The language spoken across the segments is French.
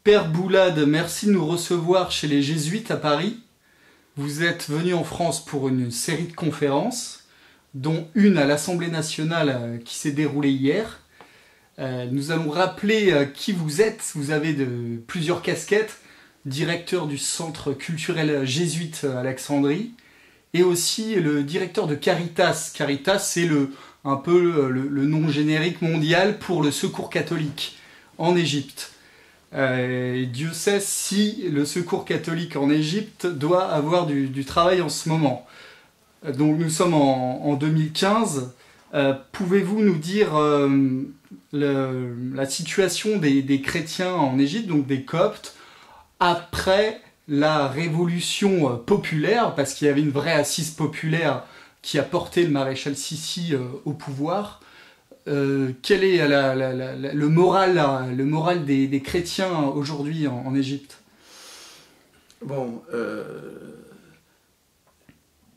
Père Boulad, merci de nous recevoir chez les Jésuites à Paris. Vous êtes venu en France pour une série de conférences, dont une à l'Assemblée nationale qui s'est déroulée hier. Nous allons rappeler qui vous êtes. Vous avez plusieurs casquettes, directeur du Centre culturel jésuite à Alexandrie, et aussi le directeur de Caritas. Caritas, c'est un peu le nom générique mondial pour le secours catholique en Égypte. Dieu sait si le secours catholique en Égypte doit avoir du travail en ce moment. Donc nous sommes en 2015. Pouvez-vous nous dire la situation des chrétiens en Égypte, donc des Coptes, après la révolution populaire, parce qu'il y avait une vraie assise populaire qui a porté le maréchal Sissi au pouvoir. Quel est le moral des chrétiens aujourd'hui en Égypte? Bon,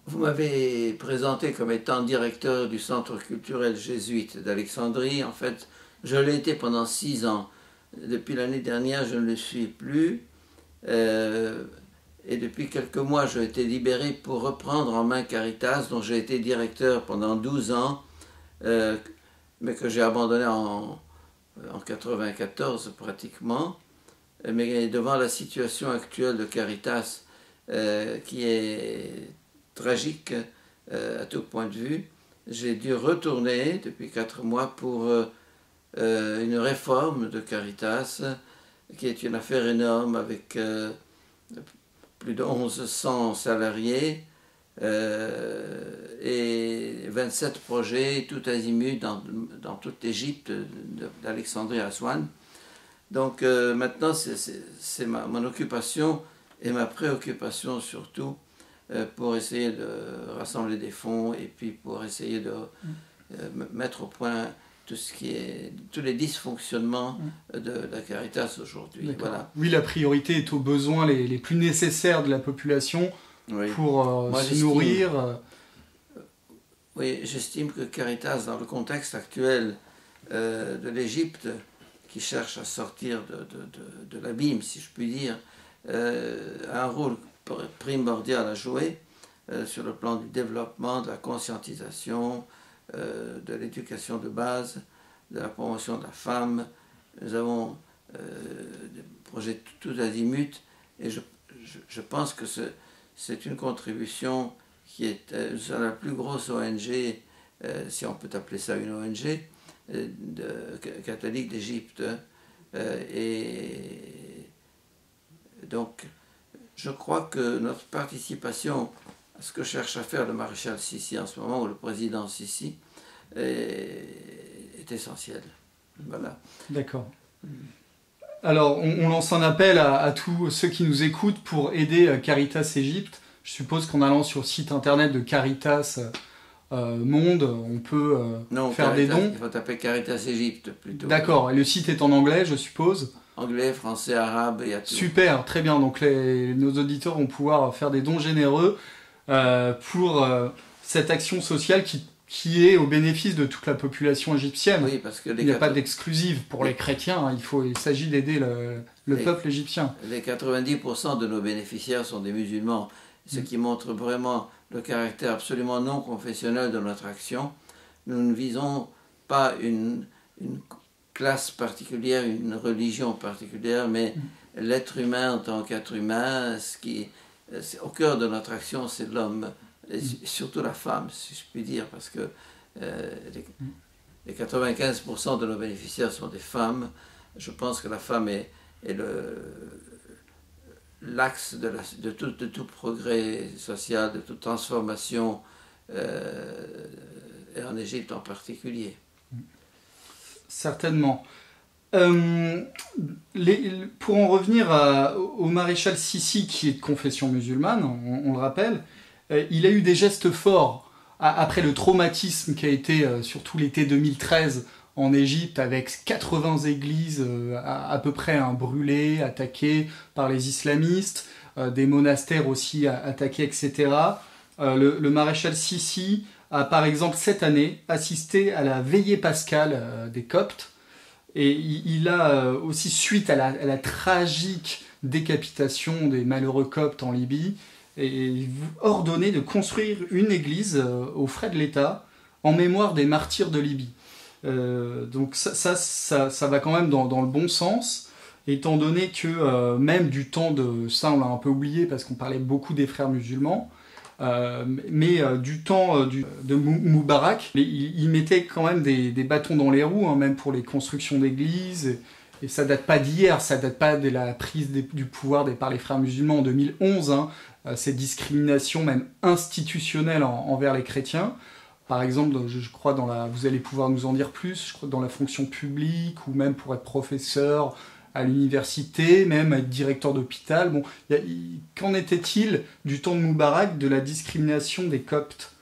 vous m'avez présenté comme étant directeur du Centre culturel jésuite d'Alexandrie. En fait, je l'ai été pendant 6 ans. Depuis l'année dernière, je ne le suis plus. Et depuis quelques mois, j'ai été libéré pour reprendre en main Caritas, dont j'ai été directeur pendant 12 ans, mais que j'ai abandonné en 1994 pratiquement. Mais devant la situation actuelle de Caritas, qui est tragique à tout point de vue, j'ai dû retourner depuis 4 mois pour une réforme de Caritas, qui est une affaire énorme avec plus de 1100 salariés et 27 projets, tout azimut dans toute l'Égypte, d'Alexandrie à Aswan. Donc maintenant, c'est mon occupation et ma préoccupation surtout pour essayer de rassembler des fonds et puis pour essayer de mettre au point tous les dysfonctionnements de la Caritas aujourd'hui. Voilà. Oui, la priorité est aux besoins les plus nécessaires de la population pour se nourrir. Oui, j'estime que Caritas, dans le contexte actuel de l'Égypte, qui cherche à sortir de l'abîme, si je puis dire, a un rôle primordial à jouer sur le plan du développement, de la conscientisation, de l'éducation de base, de la promotion de la femme. Nous avons des projets tout azimuts et je pense que c'est une contribution qui est la plus grosse ONG, si on peut appeler ça une ONG, catholique d'Égypte. Et donc, je crois que notre participation à ce que cherche à faire le maréchal Sissi en ce moment, ou le président Sissi, est essentielle. Voilà. D'accord. Alors, on lance un appel à tous ceux qui nous écoutent pour aider Caritas Égypte. Je suppose qu'en allant sur le site internet de Caritas Monde, on peut faire des dons. Il faut taper Caritas Égypte plutôt. D'accord, et le site est en anglais, je suppose? Anglais, français, arabe, il y a tout. Super, très bien. Donc nos auditeurs vont pouvoir faire des dons généreux pour cette action sociale qui est au bénéfice de toute la population égyptienne. Oui, parce que il n'y a pas d'exclusive pour les chrétiens, hein. Il s'agit d'aider le peuple égyptien. Les 90% de nos bénéficiaires sont des musulmans, ce qui montre vraiment le caractère absolument non confessionnel de notre action. Nous ne visons pas une classe particulière, une religion particulière, mais l'être humain en tant qu'être humain. Au cœur de notre action, c'est l'homme, et surtout la femme, si je puis dire, parce que les 95% de nos bénéficiaires sont des femmes. Je pense que la femme est l'axe de tout progrès social, de toute transformation, et en Égypte en particulier. Certainement. Pour en revenir au maréchal Sissi, qui est de confession musulmane, on le rappelle, il a eu des gestes forts après le traumatisme qui a été surtout l'été 2013 en Égypte, avec 80 églises à peu près brûlées, attaquées par les islamistes, des monastères aussi attaqués, etc. Le maréchal Sissi a par exemple cette année assisté à la veillée pascale des Coptes, Et il a aussi, suite à la tragique décapitation des malheureux coptes en Libye, et ordonné de construire une église aux frais de l'État en mémoire des martyrs de Libye. Donc ça va quand même dans le bon sens, étant donné que même du temps de... Ça, on l'a un peu oublié parce qu'on parlait beaucoup des frères musulmans, mais du temps de Moubarak, il mettait quand même des bâtons dans les roues, hein, même pour les constructions d'églises. Et ça date pas d'hier, ça date pas de la prise du pouvoir par les frères musulmans en 2011, hein, ces discriminations même institutionnelles envers les chrétiens. Par exemple, je crois vous allez pouvoir nous en dire plus, je crois dans la fonction publique, ou même pour être professeur à l'université, même être directeur d'hôpital. Bon, qu'en était-il du temps de Moubarak de la discrimination des Coptes?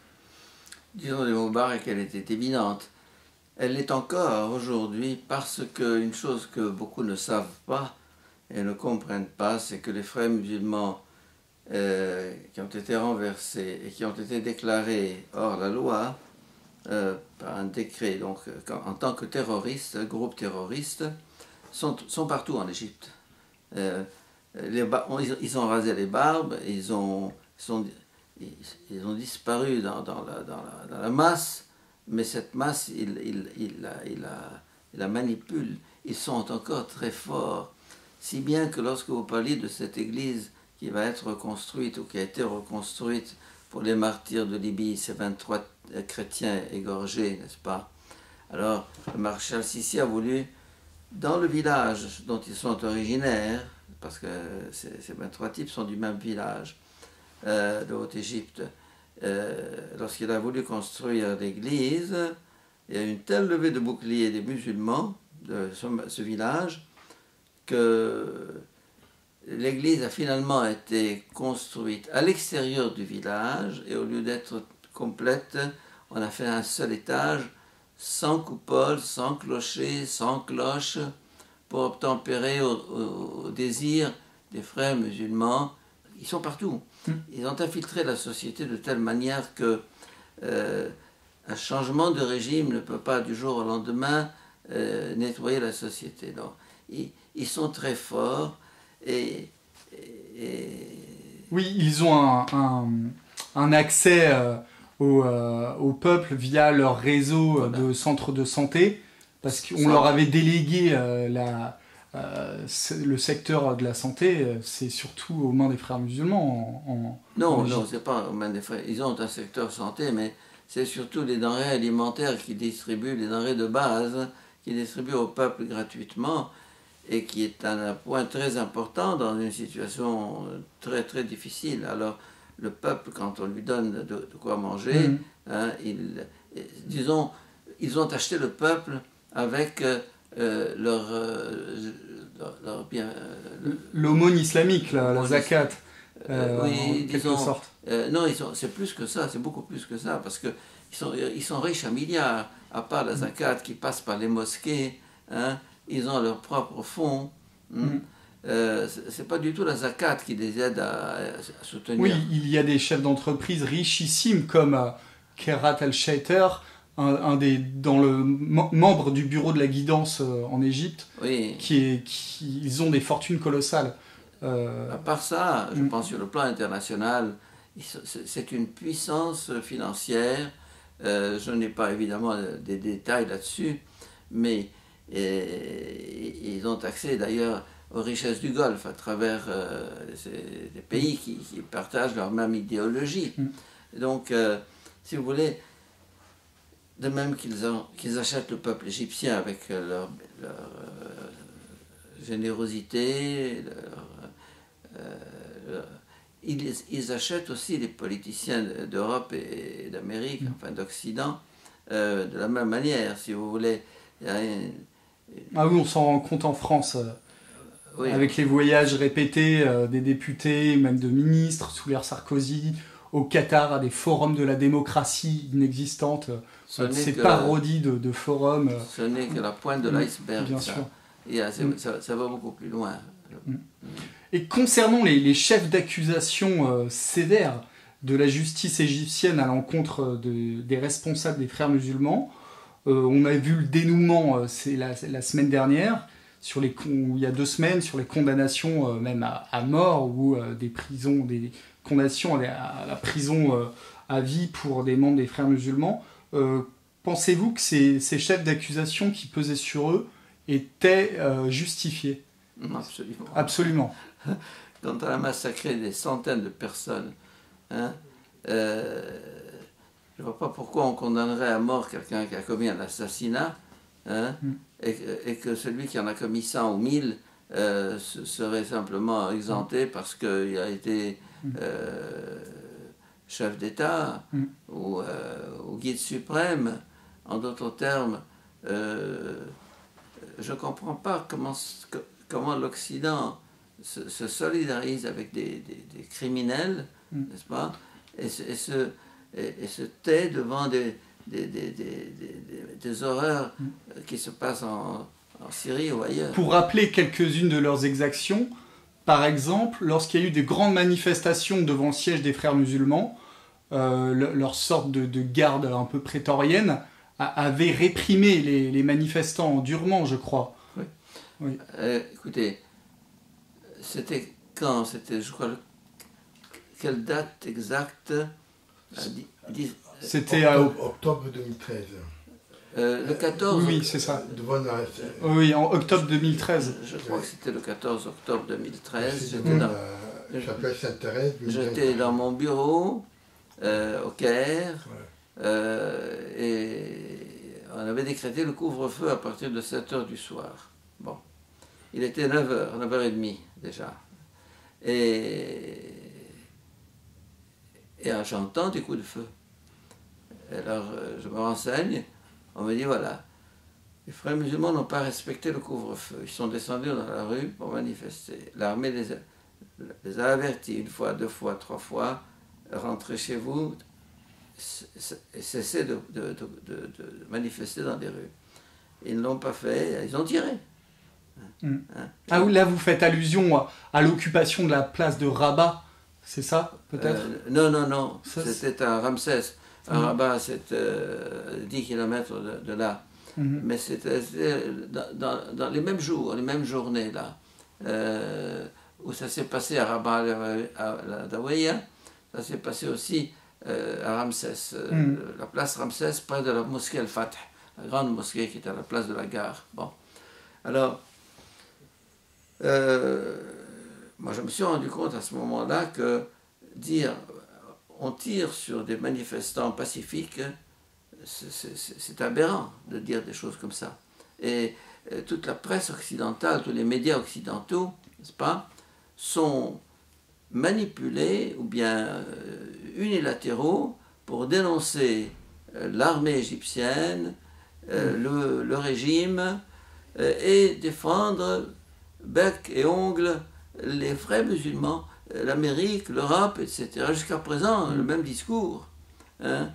Disons de Moubarak, elle était évidente. Elle l'est encore aujourd'hui parce qu'une chose que beaucoup ne savent pas et ne comprennent pas, c'est que les frères musulmans qui ont été renversés et qui ont été déclarés hors la loi par un décret, donc en tant que terroristes, groupe terroriste, sont partout en Égypte. Ils ont rasé les barbes, ils ont disparu dans la masse, mais cette masse, il la manipule. Ils sont encore très forts, si bien que lorsque vous parliez de cette église qui va être reconstruite ou qui a été reconstruite pour les martyrs de Libye, ces 23 chrétiens égorgés, n'est-ce pas? Alors, le maréchal Sissi a voulu, dans le village dont ils sont originaires, parce que ces 23 types sont du même village de Haute-Égypte, lorsqu'il a voulu construire l'église, il y a eu une telle levée de boucliers des musulmans de ce village que l'église a finalement été construite à l'extérieur du village, et au lieu d'être complète, on a fait un seul étage, sans coupole, sans clocher, sans cloche, pour obtempérer au désir des frères musulmans. Ils sont partout. Ils ont infiltré la société de telle manière que un changement de régime ne peut pas du jour au lendemain nettoyer la société. Donc, ils sont très forts et Oui, ils ont un accès au peuple via leur réseau voilà. de centres de santé, parce qu'on leur avait délégué le secteur de la santé, c'est surtout aux mains des frères musulmans. Non, c'est pas aux mains des frères. Ils ont un secteur santé, mais c'est surtout les denrées alimentaires qui distribuent, les denrées de base, qui distribuent au peuple gratuitement, et qui est un point très important dans une situation très très difficile. Alors le peuple, quand on lui donne de quoi manger, hein, disons, ils ont acheté le peuple avec leur bien... L'aumône islamique, la zakat, oui, en quelque disons, sorte. non, c'est plus que ça, c'est beaucoup plus que ça, parce qu'ils sont riches à milliards, à part la zakat qui passe par les mosquées, hein, ils ont leurs propres fonds. C'est pas du tout la zakat qui les aide à soutenir. Oui, il y a des chefs d'entreprise richissimes comme Kerat al-Shaiter, membre du bureau de la guidance en Égypte, oui. ils ont des fortunes colossales. À part ça, je pense sur le plan international, c'est une puissance financière. Je n'ai pas évidemment des détails là-dessus, mais ils ont accès d'ailleurs aux richesses du Golfe à travers des pays qui partagent leur même idéologie. Donc, si vous voulez, de même qu'ils achètent le peuple égyptien avec leur générosité, ils achètent aussi les politiciens d'Europe et d'Amérique, enfin d'Occident, de la même manière, si vous voulez. Ah oui, on s'en rend compte en France, oui. Avec les voyages répétés des députés, même de ministres, sous l'ère Sarkozy, au Qatar, à des forums de la démocratie inexistantes, ces parodies de forums. Ce n'est que la pointe de l'iceberg. Bien sûr. Ça va beaucoup plus loin. Et concernant les chefs d'accusation sévères de la justice égyptienne à l'encontre des responsables des frères musulmans, On a vu le dénouement, c'est la semaine dernière, il y a 2 semaines, sur les condamnations même à mort, ou des condamnations à la prison à vie pour des membres des frères musulmans. Pensez-vous que ces chefs d'accusation qui pesaient sur eux étaient justifiés? Absolument. Absolument. Quand on a massacré des centaines de personnes, hein, je ne vois pas pourquoi on condamnerait à mort quelqu'un qui a commis un assassinat, hein, et que celui qui en a commis 100 ou 1000 serait simplement exempté parce qu'il a été chef d'État ou guide suprême. En d'autres termes, je ne comprends pas comment l'Occident se solidarise avec des criminels, n'est-ce pas, et se tait devant des horreurs qui se passent en Syrie ou ailleurs. Pour rappeler quelques-unes de leurs exactions, par exemple, lorsqu'il y a eu des grandes manifestations devant le siège des frères musulmans, leur sorte de garde un peu prétorienne avait réprimé les manifestants durement, je crois. Oui. Oui. Écoutez, c'était quand? C'était, je crois, quelle date exacte? C'était octobre 2013. Le 14. Oui, c'est ça. Devant la... Oui, en octobre 2013. Je crois que c'était le 14 octobre 2013. J'étais dans la chapelle Sainte-Thérèse. J'étais dans mon bureau au Caire. Ouais. Et on avait décrété le couvre-feu à partir de 7h du soir. Bon. Il était 9h, 9h30 déjà. Et j'entends des coups de feu. Alors je me renseigne, on me dit voilà, les frères musulmans n'ont pas respecté le couvre-feu. Ils sont descendus dans la rue pour manifester. L'armée les a avertis 1 fois, 2 fois, 3 fois, rentrez chez vous et cessez de manifester dans les rues. Ils ne l'ont pas fait, ils ont tiré. Hein, ah oui, là vous faites allusion à l'occupation de la place de Rabat, c'est ça peut-être? Non, c'était à Ramsès. À Rabat, c'est 10 km de là. Mais c'était dans les mêmes jours, les mêmes journées là, où ça s'est passé à Rabat, à la Dawiya, ça s'est passé aussi à Ramsès, la place Ramsès, près de la mosquée Al-Fatih, la grande mosquée qui est à la place de la gare. Bon. Alors, moi je me suis rendu compte à ce moment-là que dire on tire sur des manifestants pacifiques, c'est aberrant de dire des choses comme ça. Et toute la presse occidentale, tous les médias occidentaux, n'est-ce pas, sont manipulés ou bien unilatéraux pour dénoncer l'armée égyptienne, le régime, et défendre bec et ongles les frères musulmans, l'Amérique, l'Europe, etc. Jusqu'à présent, le même discours. Hein,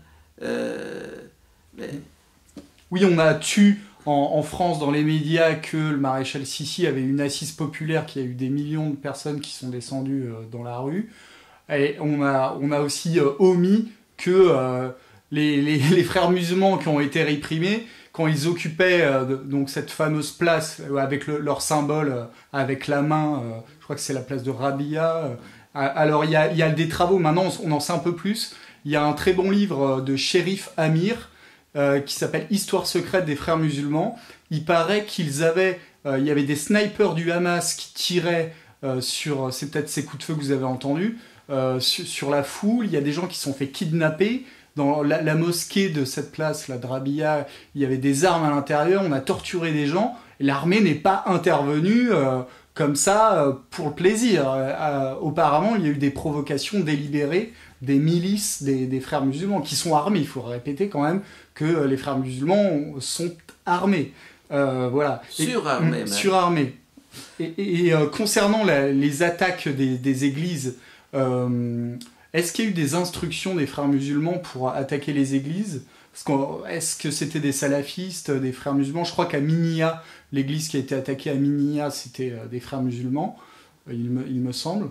Oui, on a tué en France dans les médias que le maréchal Sissi avait une assise populaire, qui a eu des millions de personnes qui sont descendues dans la rue. Et on a aussi omis que les frères musulmans qui ont été réprimés, quand ils occupaient donc cette fameuse place avec leur symbole avec la main, je crois que c'est la place de Rabia. Alors il y a des travaux, maintenant on en sait un peu plus. Il y a un très bon livre de Shérif Amir qui s'appelle Histoire secrète des frères musulmans. Il paraît il y avait des snipers du Hamas qui tiraient c'est peut-être ces coups de feu que vous avez entendus, sur la foule. Il y a des gens qui se sont fait kidnapper. Dans la mosquée de cette place, la Drabia, il y avait des armes à l'intérieur, on a torturé des gens, et l'armée n'est pas intervenue comme ça pour le plaisir. Auparavant, il y a eu des provocations délibérées des milices des frères musulmans qui sont armés. Il faut répéter quand même que les frères musulmans sont armés. Voilà. Surarmés même. Surarmés. Et concernant les attaques des églises, est-ce qu'il y a eu des instructions des frères musulmans pour attaquer les églises? Est-ce que c'était des salafistes, des frères musulmans? Je crois qu'à Minia, l'église qui a été attaquée à Minia, c'était des frères musulmans, il me semble.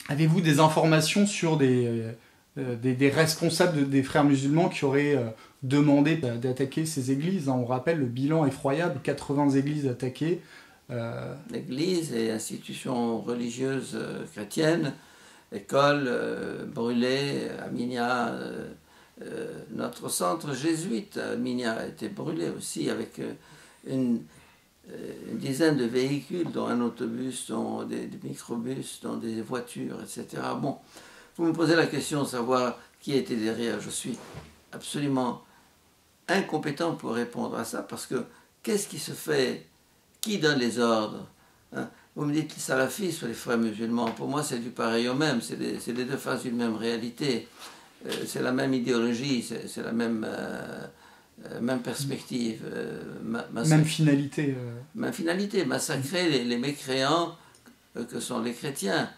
Avez-vous des informations sur des responsables des frères musulmans qui auraient demandé d'attaquer ces églises. On rappelle le bilan effroyable, 80 églises attaquées. Églises et institutions religieuses chrétiennes, écoles brûlées, Arminia, notre centre jésuite à Arminia a été brûlé aussi avec une dizaine de véhicules, dont un autobus, dont des microbus, dont des voitures, etc. Bon, vous me posez la question de savoir qui était derrière. Je suis absolument incompétent pour répondre à ça, parce que qu'est-ce qui se fait? Qui donne les ordres, hein? Vous me dites les salafistes ou les frères musulmans. Pour moi, c'est du pareil au même. C'est les deux faces d'une même réalité. C'est la même idéologie, c'est la même perspective. Même finalité. Même finalité, massacrer les mécréants que sont les chrétiens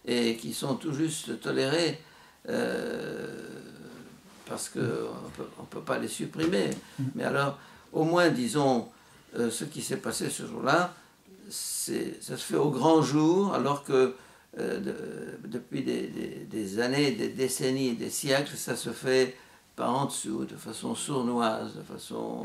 et qui sont tout juste tolérés parce qu'on ne peut pas les supprimer. Mais alors, au moins, disons, ce qui s'est passé ce jour-là, ça se fait au grand jour, alors que depuis des années, des décennies, des siècles, ça se fait par en dessous, de façon sournoise, de façon...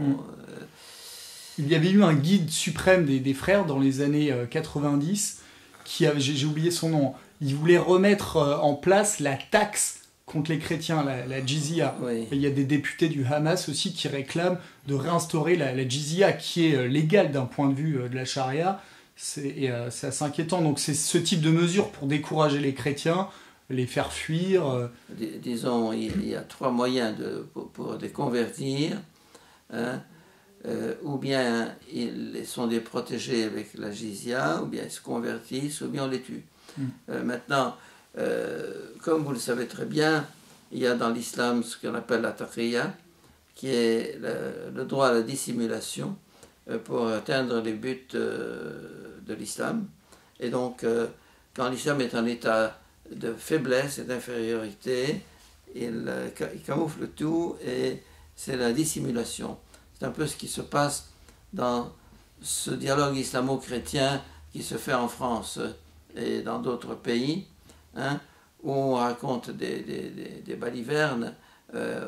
Il y avait eu un guide suprême des frères dans les années 90, qui avait, j'ai oublié son nom, il voulait remettre en place la taxe contre les chrétiens, la jizya. Oui. Et il y a des députés du Hamas aussi qui réclament de réinstaurer la jizya, qui est légale d'un point de vue de la charia. C'est assez inquiétant. Donc c'est ce type de mesure pour décourager les chrétiens, les faire fuir. Disons, il y a trois moyens pour les convertir. Hein. Ou bien ils sont des protégés avec la jizya, ou bien ils se convertissent, ou bien on les tue. Maintenant, comme vous le savez très bien, il y a dans l'islam ce qu'on appelle la taqiyya, qui est le droit à la dissimulation pour atteindre les buts de l'islam. Et donc, quand l'islam est en état de faiblesse et d'infériorité, il camoufle tout et c'est la dissimulation. C'est un peu ce qui se passe dans ce dialogue islamo-chrétien qui se fait en France et dans d'autres pays, hein, où on raconte des balivernes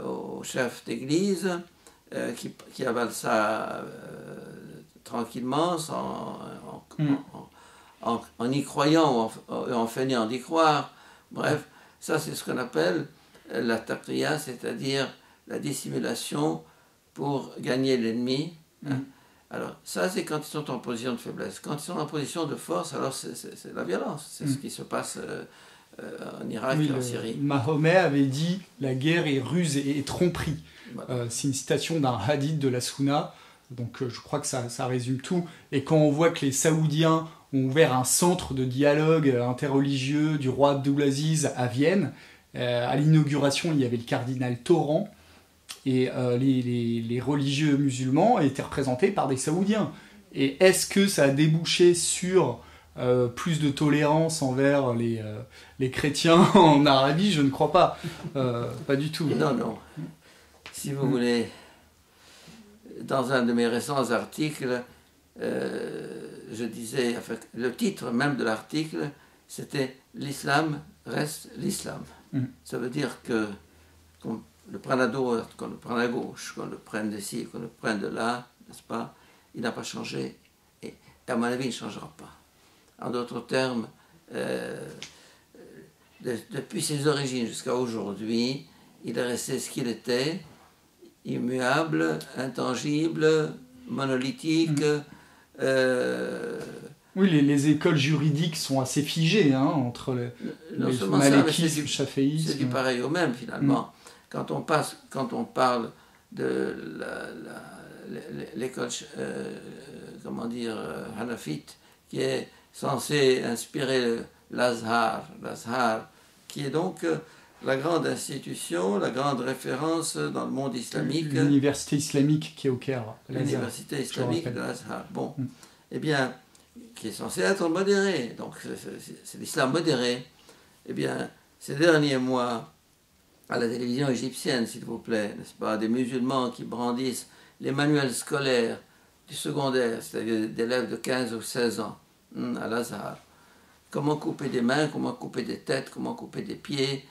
aux chefs d'église qui avalent ça tranquillement, en y croyant ou en feignant d'y croire. Bref, ça c'est ce qu'on appelle la taqiyya, c'est-à-dire la dissimulation pour gagner l'ennemi. Alors ça c'est quand ils sont en position de faiblesse. Quand ils sont en position de force, alors c'est la violence. C'est ce qui se passe en Irak et en Syrie. Mahomet avait dit la guerre est ruse et tromperie. Voilà. C'est une citation d'un hadith de la Sunna. Donc je crois que ça résume tout. Et quand on voit que les Saoudiens ont ouvert un centre de dialogue interreligieux du roi Abdulaziz à Vienne, à l'inauguration il y avait le cardinal Torrent, et les religieux musulmans étaient représentés par des Saoudiens. Et est-ce que ça a débouché sur plus de tolérance envers les chrétiens en Arabie? Je ne crois pas. Pas du tout. Non, non. Si vous voulez, dans un de mes récents articles, je disais, enfin, le titre même de l'article, c'était « L'islam reste l'islam ». Ça veut dire que qu'on le prenne à droite, qu'on le prenne à gauche, qu'on le prenne d'ici, qu'on le prenne de là, n'est-ce pas? Il n'a pas changé et à mon avis, il ne changera pas. En d'autres termes, depuis ses origines jusqu'à aujourd'hui, il est resté ce qu'il était, immuable, intangible, monolithique. Oui, les écoles juridiques sont assez figées, hein, entre les malékistes et le chaféisme. C'est du pareil au même, finalement. Quand on parle de l'école, comment dire, hanafite, qui est censée inspirer l'Azhar, qui est donc la grande institution, la grande référence dans le monde islamique. L'université islamique qui est au Caire. L'université islamique de l'Azhar. Bon, eh bien, qui est censée être modérée. Donc, c'est l'islam modéré. Eh bien, ces derniers mois, à la télévision égyptienne, s'il vous plaît, n'est-ce pas, des musulmans qui brandissent les manuels scolaires du secondaire, c'est-à-dire d'élèves de 15 ou 16 ans, à l'Azhar. Comment couper des mains, comment couper des têtes, comment couper des pieds,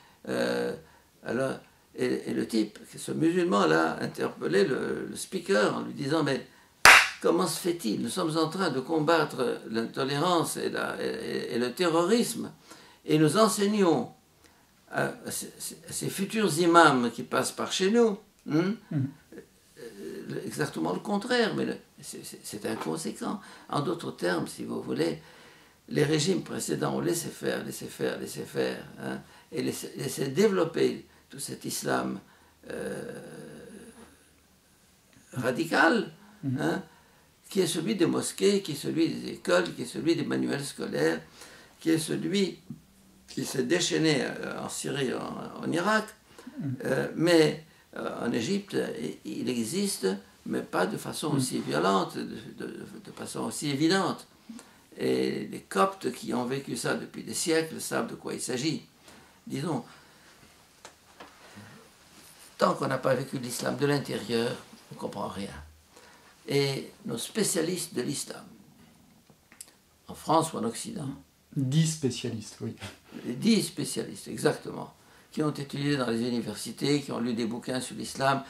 Alors, et le type, ce musulman-là, interpellé le speaker en lui disant, mais comment se fait-il? Nous sommes en train de combattre l'intolérance et le terrorisme, et nous enseignons à ces futurs imams qui passent par chez nous, exactement le contraire, mais c'est inconséquent. En d'autres termes, si vous voulez, les régimes précédents ont laissé faire, hein, et laissé développer tout cet islam radical, hein, qui est celui des mosquées, qui est celui des écoles, qui est celui des manuels scolaires, qui est celui qui s'est déchaîné en Syrie, en Irak, mais en Égypte, il existe, mais pas de façon aussi violente, de façon aussi évidente. Et les Coptes qui ont vécu ça depuis des siècles savent de quoi il s'agit. Disons, tant qu'on n'a pas vécu l'islam de l'intérieur, on ne comprend rien. Et nos spécialistes de l'islam, en France ou en Occident, 10 spécialistes, oui. Les 10 spécialistes, exactement, qui ont étudié dans les universités, qui ont lu des bouquins sur l'islam,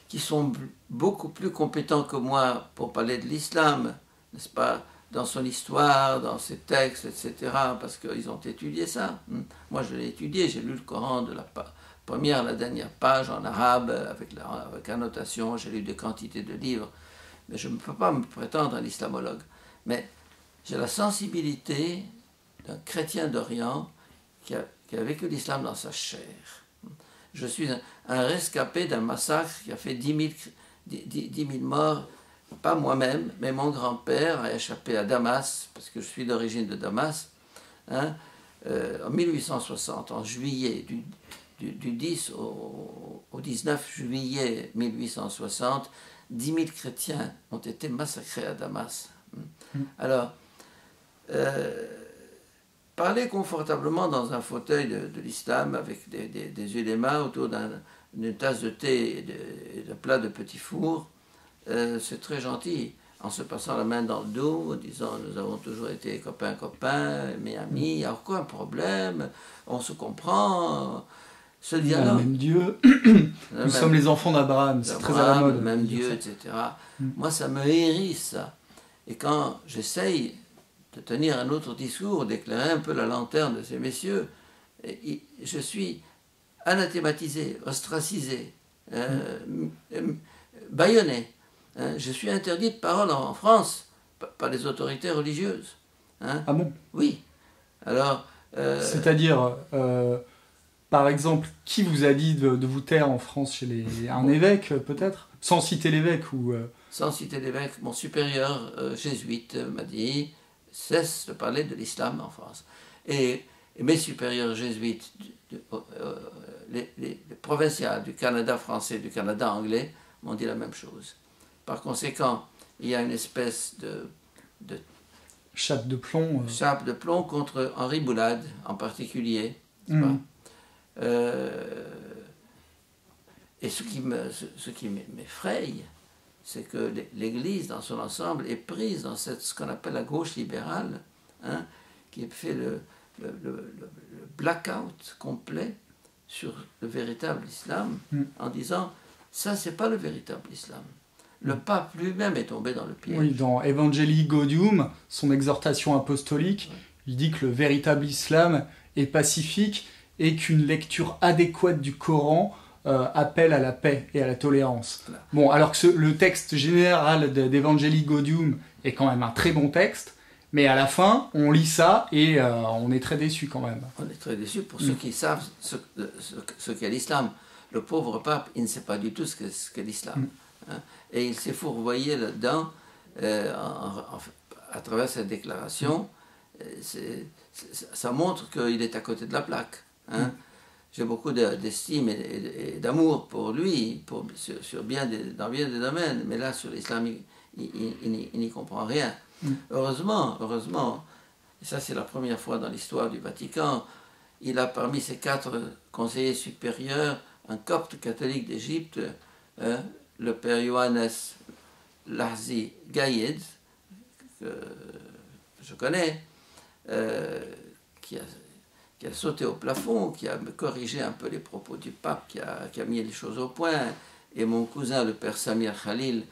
qui sont beaucoup plus compétents que moi pour parler de l'islam, n'est-ce pas, dans son histoire, dans ses textes, etc., parce qu'ils ont étudié ça. Moi, je l'ai étudié, j'ai lu le Coran de la première à la dernière page en arabe, avec annotation, j'ai lu des quantités de livres, mais je ne peux pas me prétendre un islamologue. Mais j'ai la sensibilité d'un chrétien d'Orient qui a vécu l'islam dans sa chair. Je suis un rescapé d'un massacre qui a fait 10 000 morts, pas moi-même, mais mon grand-père a échappé à Damas, parce que je suis d'origine de Damas, hein, en 1860, en juillet, du 10 au 19 juillet 1860, 10 000 chrétiens ont été massacrés à Damas. Alors, parler confortablement dans un fauteuil de l'islam avec des ulémas autour d'une tasse de thé et d'un plat de petits fours, c'est très gentil, en se passant la main dans le dos, en disant nous avons toujours été copains, mes amis, il n'y a aucun problème, on se comprend, ce dialogue. Même Dieu, nous sommes les enfants d'Abraham, c'est très à la mode. Même Dieu, etc. Moi, ça me hérisse, ça. Et quand j'essaye de tenir un autre discours, d'éclairer un peu la lanterne de ces messieurs, je suis anathématisé, ostracisé, bâillonné. Je suis interdit de parole en France par les autorités religieuses. Ah bon? Oui. Alors... C'est-à-dire, par exemple, qui vous a dit de vous taire en France chez un évêque, peut-être? Sans citer l'évêque ou... Sans citer l'évêque, mon supérieur jésuite m'a dit cesse de parler de l'islam en France. Et mes supérieurs jésuites, les provinciales du Canada français, du Canada anglais, m'ont dit la même chose. Par conséquent, il y a une espèce de chape de plomb. Chape de plomb contre Henri Boulade en particulier. Et ce qui m'effraie, c'est que l'Église dans son ensemble est prise dans ce qu'on appelle la gauche libérale, hein, qui fait le blackout complet sur le véritable islam, en disant ça c'est pas le véritable islam. Le pape lui-même est tombé dans le piège. Oui, dans Evangelii Gaudium, son exhortation apostolique, il dit que le véritable islam est pacifique et qu'une lecture adéquate du Coran appelle à la paix et à la tolérance. Voilà. Bon, alors que le texte général d'Evangelii Gaudium est quand même un très bon texte, mais à la fin, on lit ça et on est très déçu quand même. On est très déçu pour ceux qui savent ce qu'est l'islam. Le pauvre pape, il ne sait pas du tout ce qu'est l'islam. Hein, et il s'est fourvoyé là-dedans à travers cette déclaration. Ça montre qu'il est à côté de la plaque. Hein. J'ai beaucoup d'estime et d'amour pour lui, dans bien des domaines, mais là, sur l'islam, il n'y comprend rien. Heureusement, et ça c'est la première fois dans l'histoire du Vatican, il a parmi ses 4 conseillers supérieurs un copte catholique d'Égypte, le père Johannes Lahzi Gayed, que je connais, qui qui a sauté au plafond, qui a corrigé un peu les propos du pape, qui a mis les choses au point, et mon cousin, le père Samir Khalil,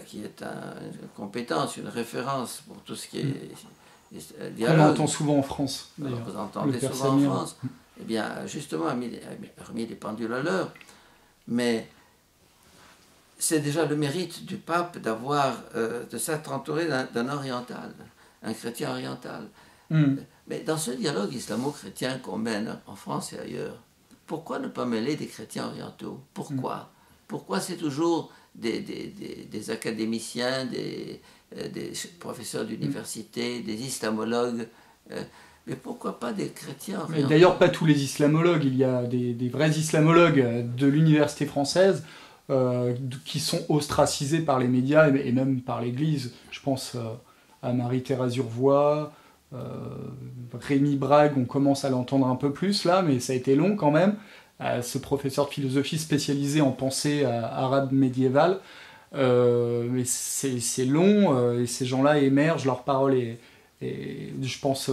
qui est une compétence, une référence pour tout ce qui est dialogue. On l'entend souvent en France, d'ailleurs. Vous entendez souvent en France. Eh bien, justement, a remis les pendules à l'heure. Mais c'est déjà le mérite du pape de s'être entouré d'un oriental, un chrétien oriental. Mais dans ce dialogue islamo-chrétien qu'on mène en France et ailleurs, pourquoi ne pas mêler des chrétiens orientaux? Pourquoi? Pourquoi c'est toujours des académiciens, des professeurs d'université, des islamologues, mais pourquoi pas des chrétiens orientaux? D'ailleurs, pas tous les islamologues. Il y a des vrais islamologues de l'université française qui sont ostracisés par les médias et même par l'Église. Je pense à Marie-Thérèse Urvois, Rémi Brague, on commence à l'entendre un peu plus là, mais ça a été long quand même. Ce professeur de philosophie spécialisé en pensée arabe médiévale. Mais c'est long, et ces gens-là émergent, leur parole et je pense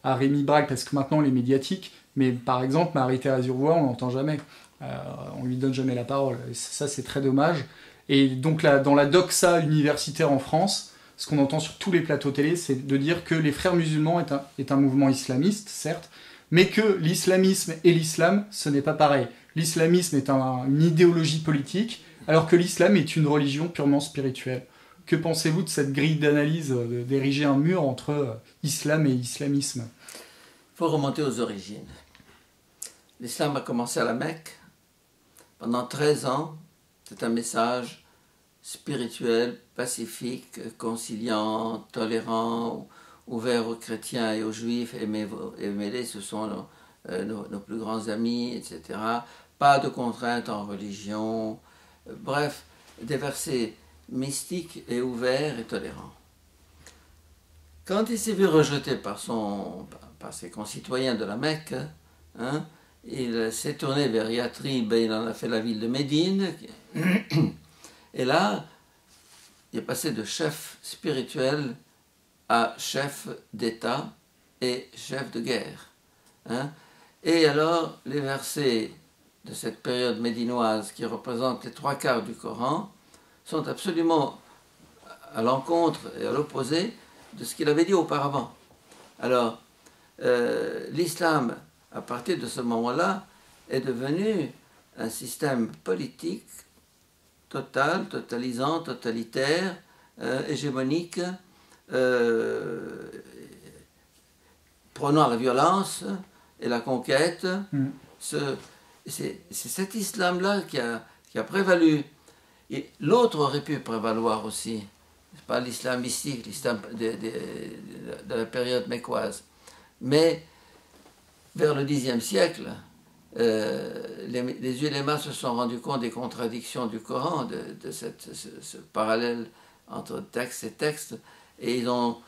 à Rémi Brague parce que maintenant on est médiatique, mais par exemple Marie-Thérèse Urvois on l'entend jamais, on lui donne jamais la parole, et ça c'est très dommage. Et donc là, dans la doxa universitaire en France, ce qu'on entend sur tous les plateaux télé, c'est de dire que les frères musulmans est un mouvement islamiste, certes, mais que l'islamisme et l'islam, ce n'est pas pareil. L'islamisme est une idéologie politique, alors que l'islam est une religion purement spirituelle. Que pensez-vous de cette grille d'analyse, d'ériger un mur entre islam et islamisme? Il faut remonter aux origines. L'islam a commencé à la Mecque. Pendant 13 ans, c'est un message spirituel, pacifique, conciliant, tolérant, ouvert aux chrétiens et aux juifs. Aimez-les, ce sont nos plus grands amis, etc. Pas de contraintes en religion. Bref, des versets mystiques et ouverts et tolérants. Quand il s'est vu rejeté par ses concitoyens de la Mecque, il s'est tourné vers Yatrib et il en a fait la ville de Médine. Et là, il est passé de chef spirituel à chef d'État et chef de guerre. Et alors, les versets de cette période médinoise qui représente les 3/4 du Coran sont absolument à l'encontre et à l'opposé de ce qu'il avait dit auparavant. Alors, l'islam, à partir de ce moment-là, est devenu un système politique total, totalisant, totalitaire, hégémonique, prônant la violence et la conquête. C'est cet islam-là qui a prévalu. Et l'autre aurait pu prévaloir aussi. C'est pas l'islam mystique, l'islam de la période mécoise. Mais vers le Xe siècle, les ulémas se sont rendus compte des contradictions du Coran, de ce parallèle entre texte et texte, et ils ont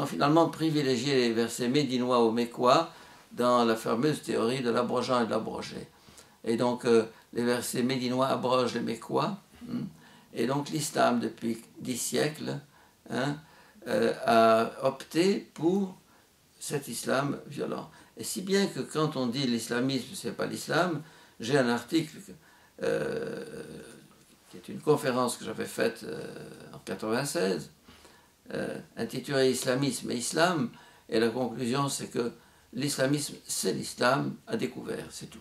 finalement privilégié les versets médinois ou mécois dans la fameuse théorie de l'abrogeant et de l'abrogé. Et donc, les versets médinois abrogent les mécois, et donc l'islam, depuis 10 siècles, a opté pour cet islam violent. Et si bien que quand on dit l'islamisme, c'est pas l'islam, j'ai un article qui est une conférence que j'avais faite en 96, intitulée Islamisme et Islam, et la conclusion c'est que l'islamisme c'est l'islam à découvert, c'est tout.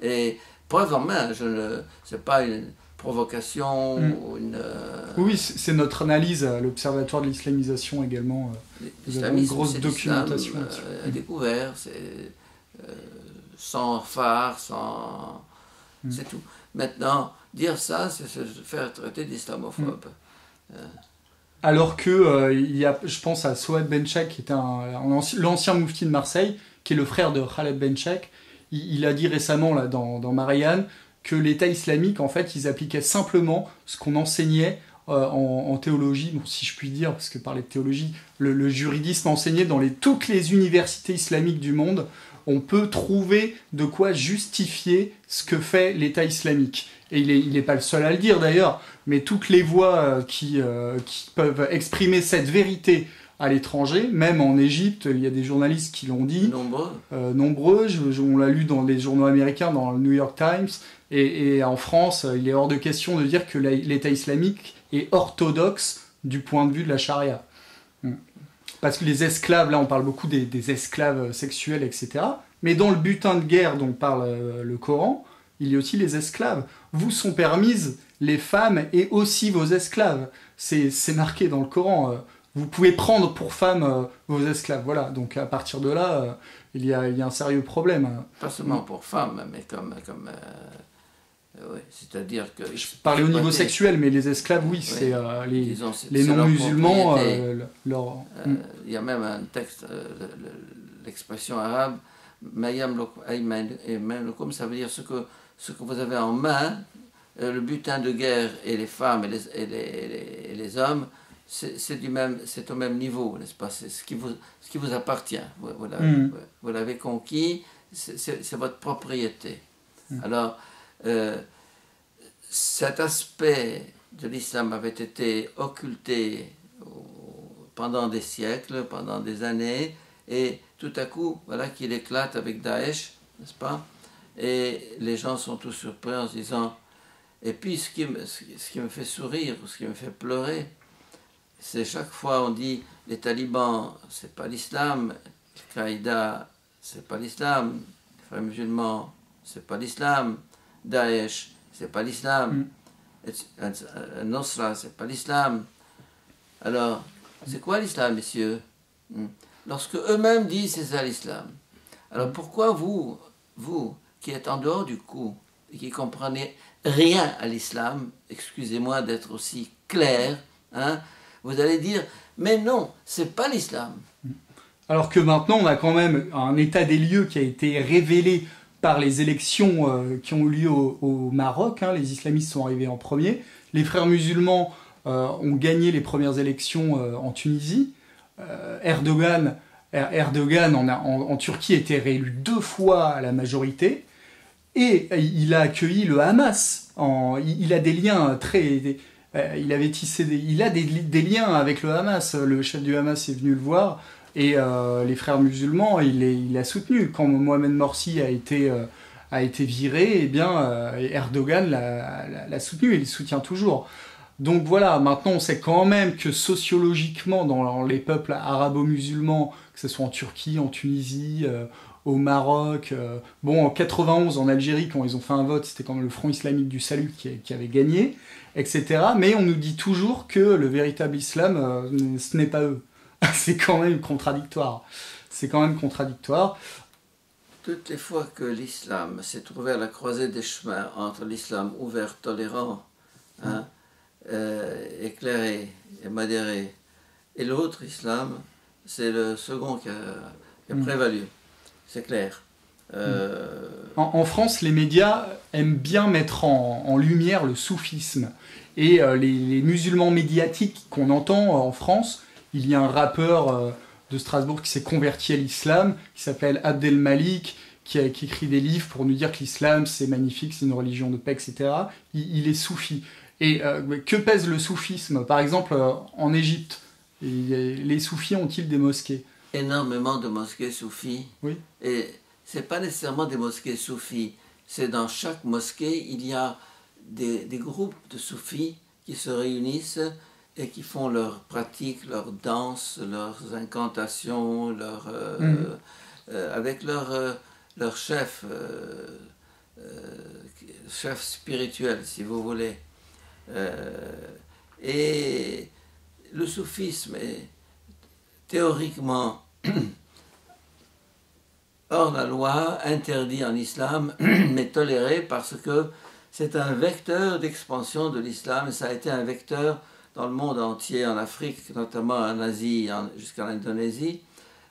Et preuve en main, c'est pas une provocation ou une... Oui, c'est notre analyse à l'Observatoire de l'islamisation également. Nous avons une grosse documentation à découvert, c'est sans phare, sans... C'est tout. Maintenant, dire ça, c'est se faire traiter d'islamophobe. Alors que, il y a, je pense à Souad Benchek, qui était l'ancien moufti de Marseille, qui est le frère de Khaled Benchek. Il a dit récemment là, dans Marianne que l'État islamique, en fait, ils appliquaient simplement ce qu'on enseignait en théologie, bon, si je puis dire, parce que parler de théologie, le juridisme enseigné dans toutes les universités islamiques du monde. On peut trouver de quoi justifier ce que fait l'État islamique. Et il n'est pas le seul à le dire d'ailleurs, mais toutes les voix qui peuvent exprimer cette vérité à l'étranger, même en Égypte, il y a des journalistes qui l'ont dit. Nombreux. Nombreux, on l'a lu dans les journaux américains, dans le New York Times, et en France, il est hors de question de dire que l'État islamique est orthodoxe du point de vue de la charia. Parce que les esclaves, là on parle beaucoup des esclaves sexuels, etc. Mais dans le butin de guerre dont parle le Coran, il y a aussi les esclaves. Vous sont permises les femmes et aussi vos esclaves. C'est marqué dans le Coran. Vous pouvez prendre pour femmes vos esclaves. Voilà, donc à partir de là, il y a un sérieux problème. Pas seulement pour femmes, mais oui, c'est-à-dire que... Je parlais au niveau sexuel, mais les esclaves, oui, c'est les non-musulmans. Il y a même un texte, l'expression arabe, Mayam Lokum, ça veut dire ce que vous avez en main, le butin de guerre et les femmes et les hommes, c'est au même niveau, n'est-ce pas? C'est ce qui vous appartient. Vous l'avez conquis, c'est votre propriété. Alors, cet aspect de l'islam avait été occulté pendant des siècles, pendant des années, et tout à coup, voilà qu'il éclate avec Daesh, n'est-ce pas? Et les gens sont tous surpris en se disant... Et puis, ce qui me fait sourire, ou ce qui me fait pleurer, c'est chaque fois on dit les talibans, c'est pas l'islam, Al-Qaïda, c'est pas l'islam, les frères musulmans, c'est pas l'islam, Daesh, c'est pas l'islam, Nusra, c'est pas l'islam. Alors, c'est quoi l'islam, messieurs? Lorsque eux-mêmes disent c'est ça l'islam. Alors pourquoi vous qui êtes en dehors du coup, et qui comprenez rien à l'islam, excusez-moi d'être aussi clair, vous allez dire, mais non, c'est pas l'islam. Alors que maintenant, on a quand même un état des lieux qui a été révélé par les élections qui ont eu lieu au Maroc. Les islamistes sont arrivés en premier. Les frères musulmans ont gagné les premières élections en Tunisie. Erdogan en Turquie a été réélu 2 fois à la majorité. Et il a accueilli le Hamas. Il a des liens il avait tissé il a des liens avec le Hamas. Le chef du Hamas est venu le voir. Et les frères musulmans, il a soutenu. Quand Mohamed Morsi a été viré, eh bien, Erdogan l'a soutenu et il le soutient toujours. Donc voilà, maintenant on sait quand même que sociologiquement, dans les peuples arabo-musulmans, que ce soit en Turquie, en Tunisie, au Maroc, en 91 en Algérie, quand ils ont fait un vote, c'était quand même le Front islamique du salut qui avait gagné, etc. Mais on nous dit toujours que le véritable islam, ce n'est pas eux. C'est quand même contradictoire. Toutes les fois que l'islam s'est trouvé à la croisée des chemins entre l'islam ouvert, tolérant, éclairé et modéré, et l'autre islam, c'est le second qui a prévalu. C'est clair. En France, les médias aiment bien mettre en lumière le soufisme. Et les musulmans médiatiques qu'on entend en France, il y a un rappeur de Strasbourg qui s'est converti à l'islam, qui s'appelle Abdel Malik, qui écrit des livres pour nous dire que l'islam c'est magnifique, c'est une religion de paix, etc. Il est soufi. Et que pèse le soufisme? Par exemple, en Égypte, les soufis ont-ils des mosquées? Énormément de mosquées soufis. Oui. Et c'est pas nécessairement des mosquées soufis. C'est dans chaque mosquée, il y a des groupes de soufis qui se réunissent et qui font leurs pratiques, leurs danses, leurs incantations, avec leur chef spirituel, si vous voulez. Et le soufisme est théoriquement hors la loi, interdit en islam, mais toléré parce que c'est un vecteur d'expansion de l'islam. Ça a été un vecteur dans le monde entier, en Afrique, notamment en Asie, jusqu'à l'Indonésie.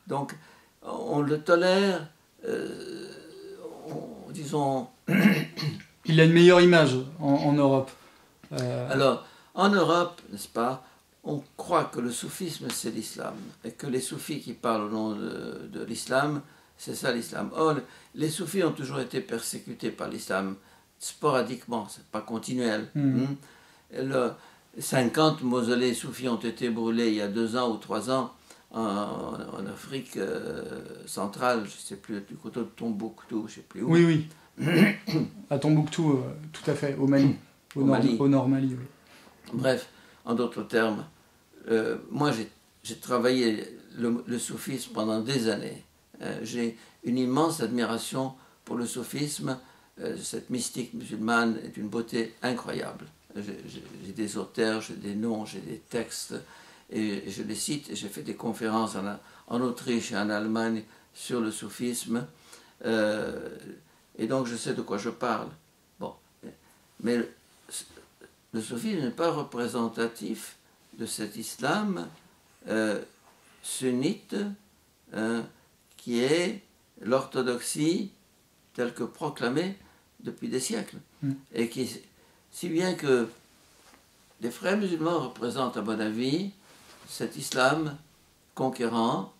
Donc, on le tolère, disons... Il a une meilleure image en Europe. Alors, en Europe, n'est-ce pas, on croit que le soufisme, c'est l'islam, et que les soufis qui parlent au nom de l'islam, c'est ça l'islam. Or, les soufis ont toujours été persécutés par l'islam, sporadiquement, c'est pas continuel. 50 mausolées soufis ont été brûlés il y a 2 ans ou 3 ans en Afrique centrale, je ne sais plus, du côté de Tombouctou, je ne sais plus où. Oui, oui. À Tombouctou, tout à fait, au Mali. Au nord Mali, oui. Bref, en d'autres termes, moi j'ai travaillé le soufisme pendant des années. J'ai une immense admiration pour le soufisme. Cette mystique musulmane est d'une beauté incroyable. J'ai des auteurs, j'ai des noms, j'ai des textes, et je les cite. J'ai fait des conférences en Autriche et en Allemagne sur le soufisme, et donc je sais de quoi je parle. Bon, mais le soufisme n'est pas représentatif de cet islam sunnite qui est l'orthodoxie telle que proclamée depuis des siècles. Et qui, si bien que les frères musulmans représentent, à mon avis, cet islam conquérant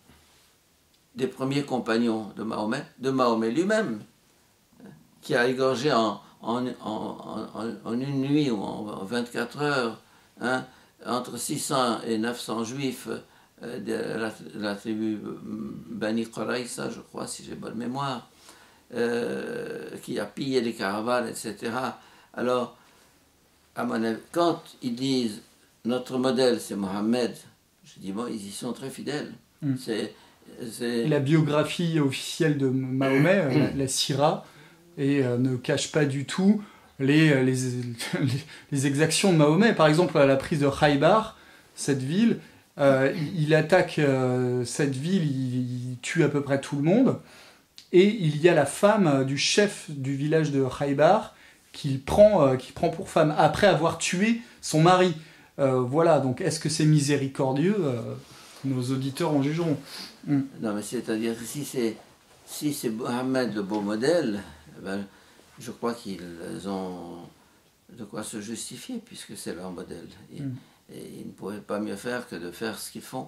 des premiers compagnons de Mahomet lui-même, qui a égorgé en une nuit ou en 24 heures entre 600 et 900 juifs de la tribu Bani Quraïsa, je crois, si j'ai bonne mémoire, qui a pillé des caravanes, etc. Alors, à mon avis, quand ils disent notre modèle c'est Mohammed, je dis bon, ils y sont très fidèles. C'est la biographie officielle de Mahomet, la Sira, et ne cache pas du tout les exactions de Mahomet. Par exemple, à la prise de Khaybar, cette ville, il attaque cette ville, il tue à peu près tout le monde, et il y a la femme du chef du village de Khaybar qu'il prend pour femme, après avoir tué son mari. Voilà, donc est-ce que c'est miséricordieux nos auditeurs en jugeront. Non, mais c'est-à-dire que si c'est Mohammed le beau modèle, ben, je crois qu'ils ont de quoi se justifier, puisque c'est leur modèle. Et ils ne pourraient pas mieux faire que de faire ce qu'ils font.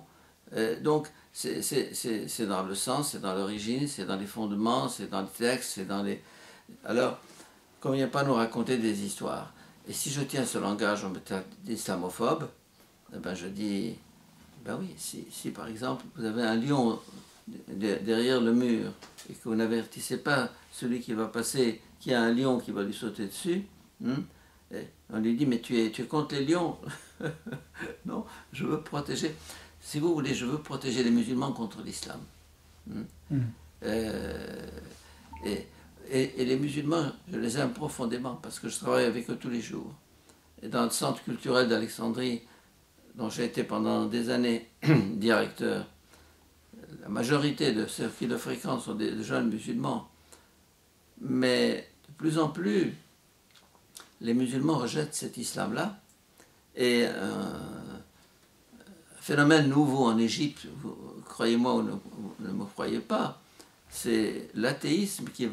Donc, c'est dans le sens, c'est dans l'origine, c'est dans les fondements, c'est dans les textes, c'est dans les... Alors, comme il n'y a pas à nous raconter des histoires. Et si je tiens ce langage d'islamophobe, eh ben je dis, ben oui, si par exemple vous avez un lion derrière le mur et que vous n'avertissez pas celui qui va passer, qu'il y a un lion qui va lui sauter dessus, on lui dit, mais tu es contre les lions. Non, je veux protéger, si vous voulez, je veux protéger les musulmans contre l'islam. Et les musulmans, je les aime profondément parce que je travaille avec eux tous les jours. Et dans le centre culturel d'Alexandrie, dont j'ai été pendant des années directeur, la majorité de ceux qui le fréquentent sont des jeunes musulmans. Mais de plus en plus, les musulmans rejettent cet islam-là. Et un phénomène nouveau en Égypte, croyez-moi ou ne me croyez pas, c'est l'athéisme qui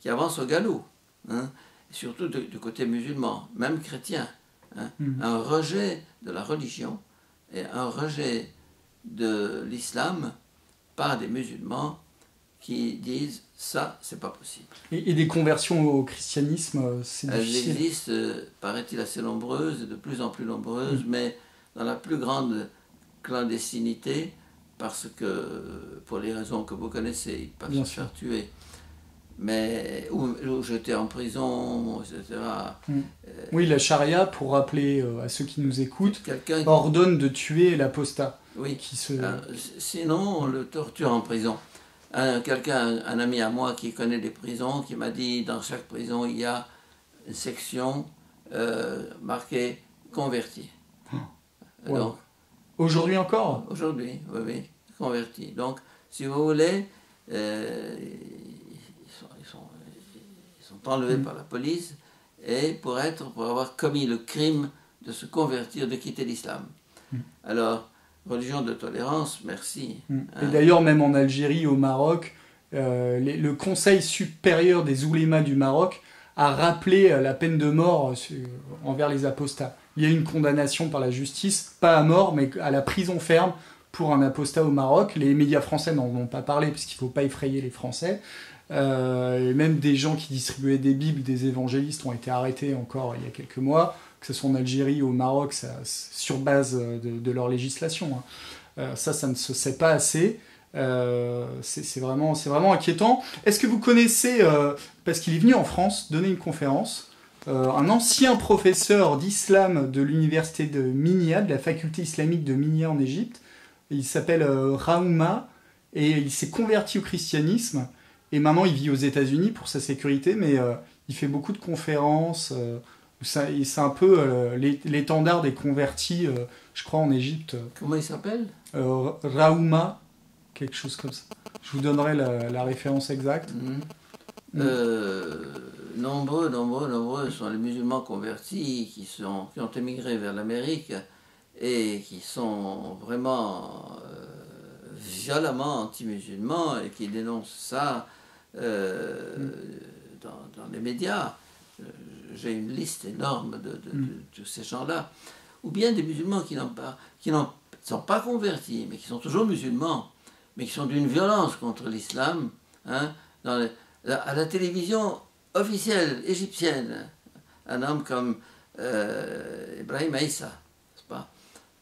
avance au galop, surtout du côté musulman, même chrétien. Un rejet de la religion et un rejet de l'islam par des musulmans qui disent ça, c'est pas possible. Et des conversions au christianisme, c'est difficile. Elles existent, paraît-il, assez nombreuses, et de plus en plus nombreuses, mais dans la plus grande clandestinité, parce que, pour les raisons que vous connaissez, ils peuvent se faire tuer. Mais, ou jeter en prison, etc. Oui, la charia, pour rappeler à ceux qui nous écoutent, ordonne de tuer l'apostat. Oui, sinon on le torture en prison. Un ami à moi qui connaît des prisons, qui m'a dit, dans chaque prison, il y a une section marquée « converti ». Donc, aujourd'hui encore ? Aujourd'hui, oui, converti. Donc, si vous voulez, ils sont enlevés par la police et pour avoir commis le crime de se convertir, de quitter l'islam. Alors, religion de tolérance, merci. Et d'ailleurs, même en Algérie, au Maroc, le Conseil supérieur des oulémas du Maroc a rappelé la peine de mort envers les apostats. Il y a une condamnation par la justice, pas à mort, mais à la prison ferme pour un apostat au Maroc. Les médias français n'en ont pas parlé, parce qu'il ne faut pas effrayer les Français. Et même des gens qui distribuaient des Bibles, des évangélistes, ont été arrêtés encore il y a quelques mois, que ce soit en Algérie ou au Maroc, sur base de leur législation. Ça ne se sait pas assez. C'est vraiment inquiétant. Est-ce que vous connaissez, parce qu'il est venu en France donner une conférence, un ancien professeur d'islam de l'université de Minya, de la faculté islamique de Minya en Égypte? Il s'appelle Raouma, et il s'est converti au christianisme. Et maintenant, il vit aux États-Unis pour sa sécurité, mais il fait beaucoup de conférences. C'est un peu l'étendard des convertis, je crois, en Égypte. Comment il s'appelle? Raouma, quelque chose comme ça. Je vous donnerai la référence exacte. Nombreux sont les musulmans convertis qui ont émigré vers l'Amérique et qui sont vraiment violemment anti-musulmans et qui dénoncent ça dans les médias. J'ai une liste énorme de ces gens-là. Ou bien des musulmans qui ne sont pas convertis, mais qui sont toujours musulmans, mais qui sont d'une violence contre l'islam. Hein, à la télévision officielle égyptienne, un homme comme Ibrahim Aïssa, n'est-ce pas?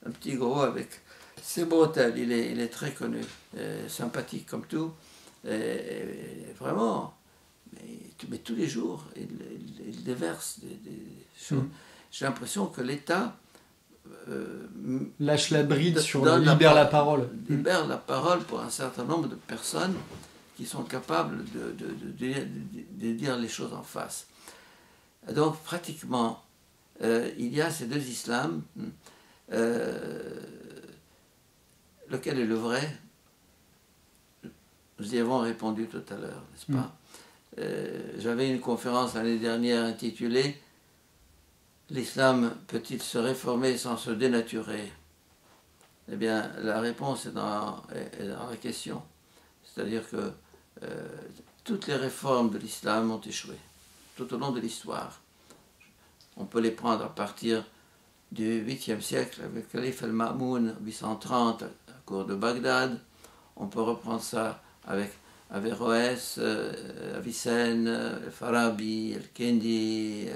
Un petit gros avec ses bretelles, il est très connu, sympathique comme tout, et vraiment, mais tous les jours, il déverse des choses. J'ai l'impression que l'État lâche la bride libère la parole. Libère la parole pour un certain nombre de personnes qui sont capables de dire les choses en face. Donc, pratiquement, il y a ces deux islams. Lequel est le vrai? Nous y avons répondu tout à l'heure, n'est-ce pas? J'avais une conférence l'année dernière intitulée « L'islam peut-il se réformer sans se dénaturer ?» Eh bien, la réponse est dans la question. C'est-à-dire que toutes les réformes de l'islam ont échoué, tout au long de l'histoire. On peut les prendre à partir du 8e siècle, avec le calife al-Ma'moun, 830, à la cour de Bagdad. On peut reprendre ça avec Averroès, Avicenne, Farabi, El-Kendi,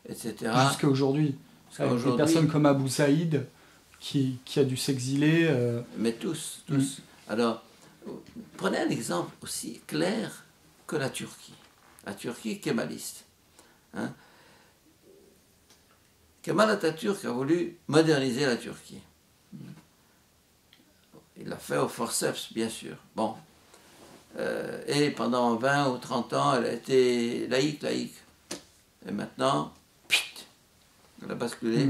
etc. Jusqu'à aujourd'hui. Avec des personnes comme Abou Saïd, qui a dû s'exiler. Mais tous. Alors, prenez un exemple aussi clair que la Turquie. La Turquie kémaliste. Hein? Kemal Atatürk a voulu moderniser la Turquie. Il l'a fait au forceps, bien sûr. Bon. Et pendant 20 ou 30 ans, elle a été laïque. Et maintenant, elle a basculé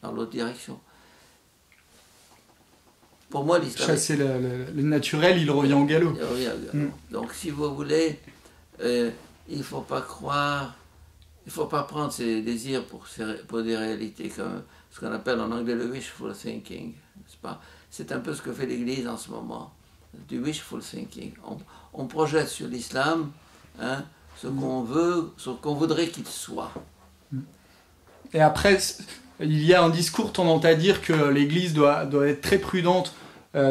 dans l'autre direction. Pour moi, l'islam... Chasser le naturel, il revient au galop. Donc, si vous voulez, il ne faut pas croire... Il ne faut pas prendre ses désirs pour des réalités comme ce qu'on appelle en anglais le wishful thinking, n'est-ce pas? C'est un peu ce que fait l'Église en ce moment, du wishful thinking. On projette sur l'islam ce qu'on veut, ce qu'on voudrait qu'il soit. Et après, il y a un discours tendant à dire que l'Église doit être très prudente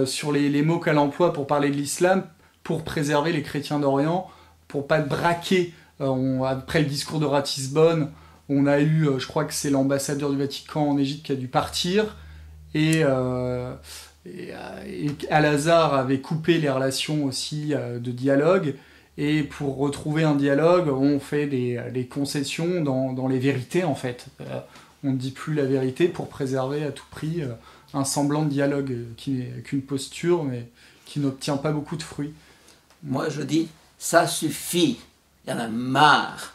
sur les mots qu'elle emploie pour parler de l'islam, pour préserver les chrétiens d'Orient, pour ne pas braquer. Après le discours de Ratisbonne, on a eu, je crois que c'est l'ambassadeur du Vatican en Égypte qui a dû partir, et Al-Azhar avait coupé les relations aussi de dialogue, et pour retrouver un dialogue, on fait des concessions dans les vérités en fait. On ne dit plus la vérité pour préserver à tout prix un semblant de dialogue qui n'est qu'une posture, mais qui n'obtient pas beaucoup de fruits. Moi je dis, ça suffit. Il y en a marre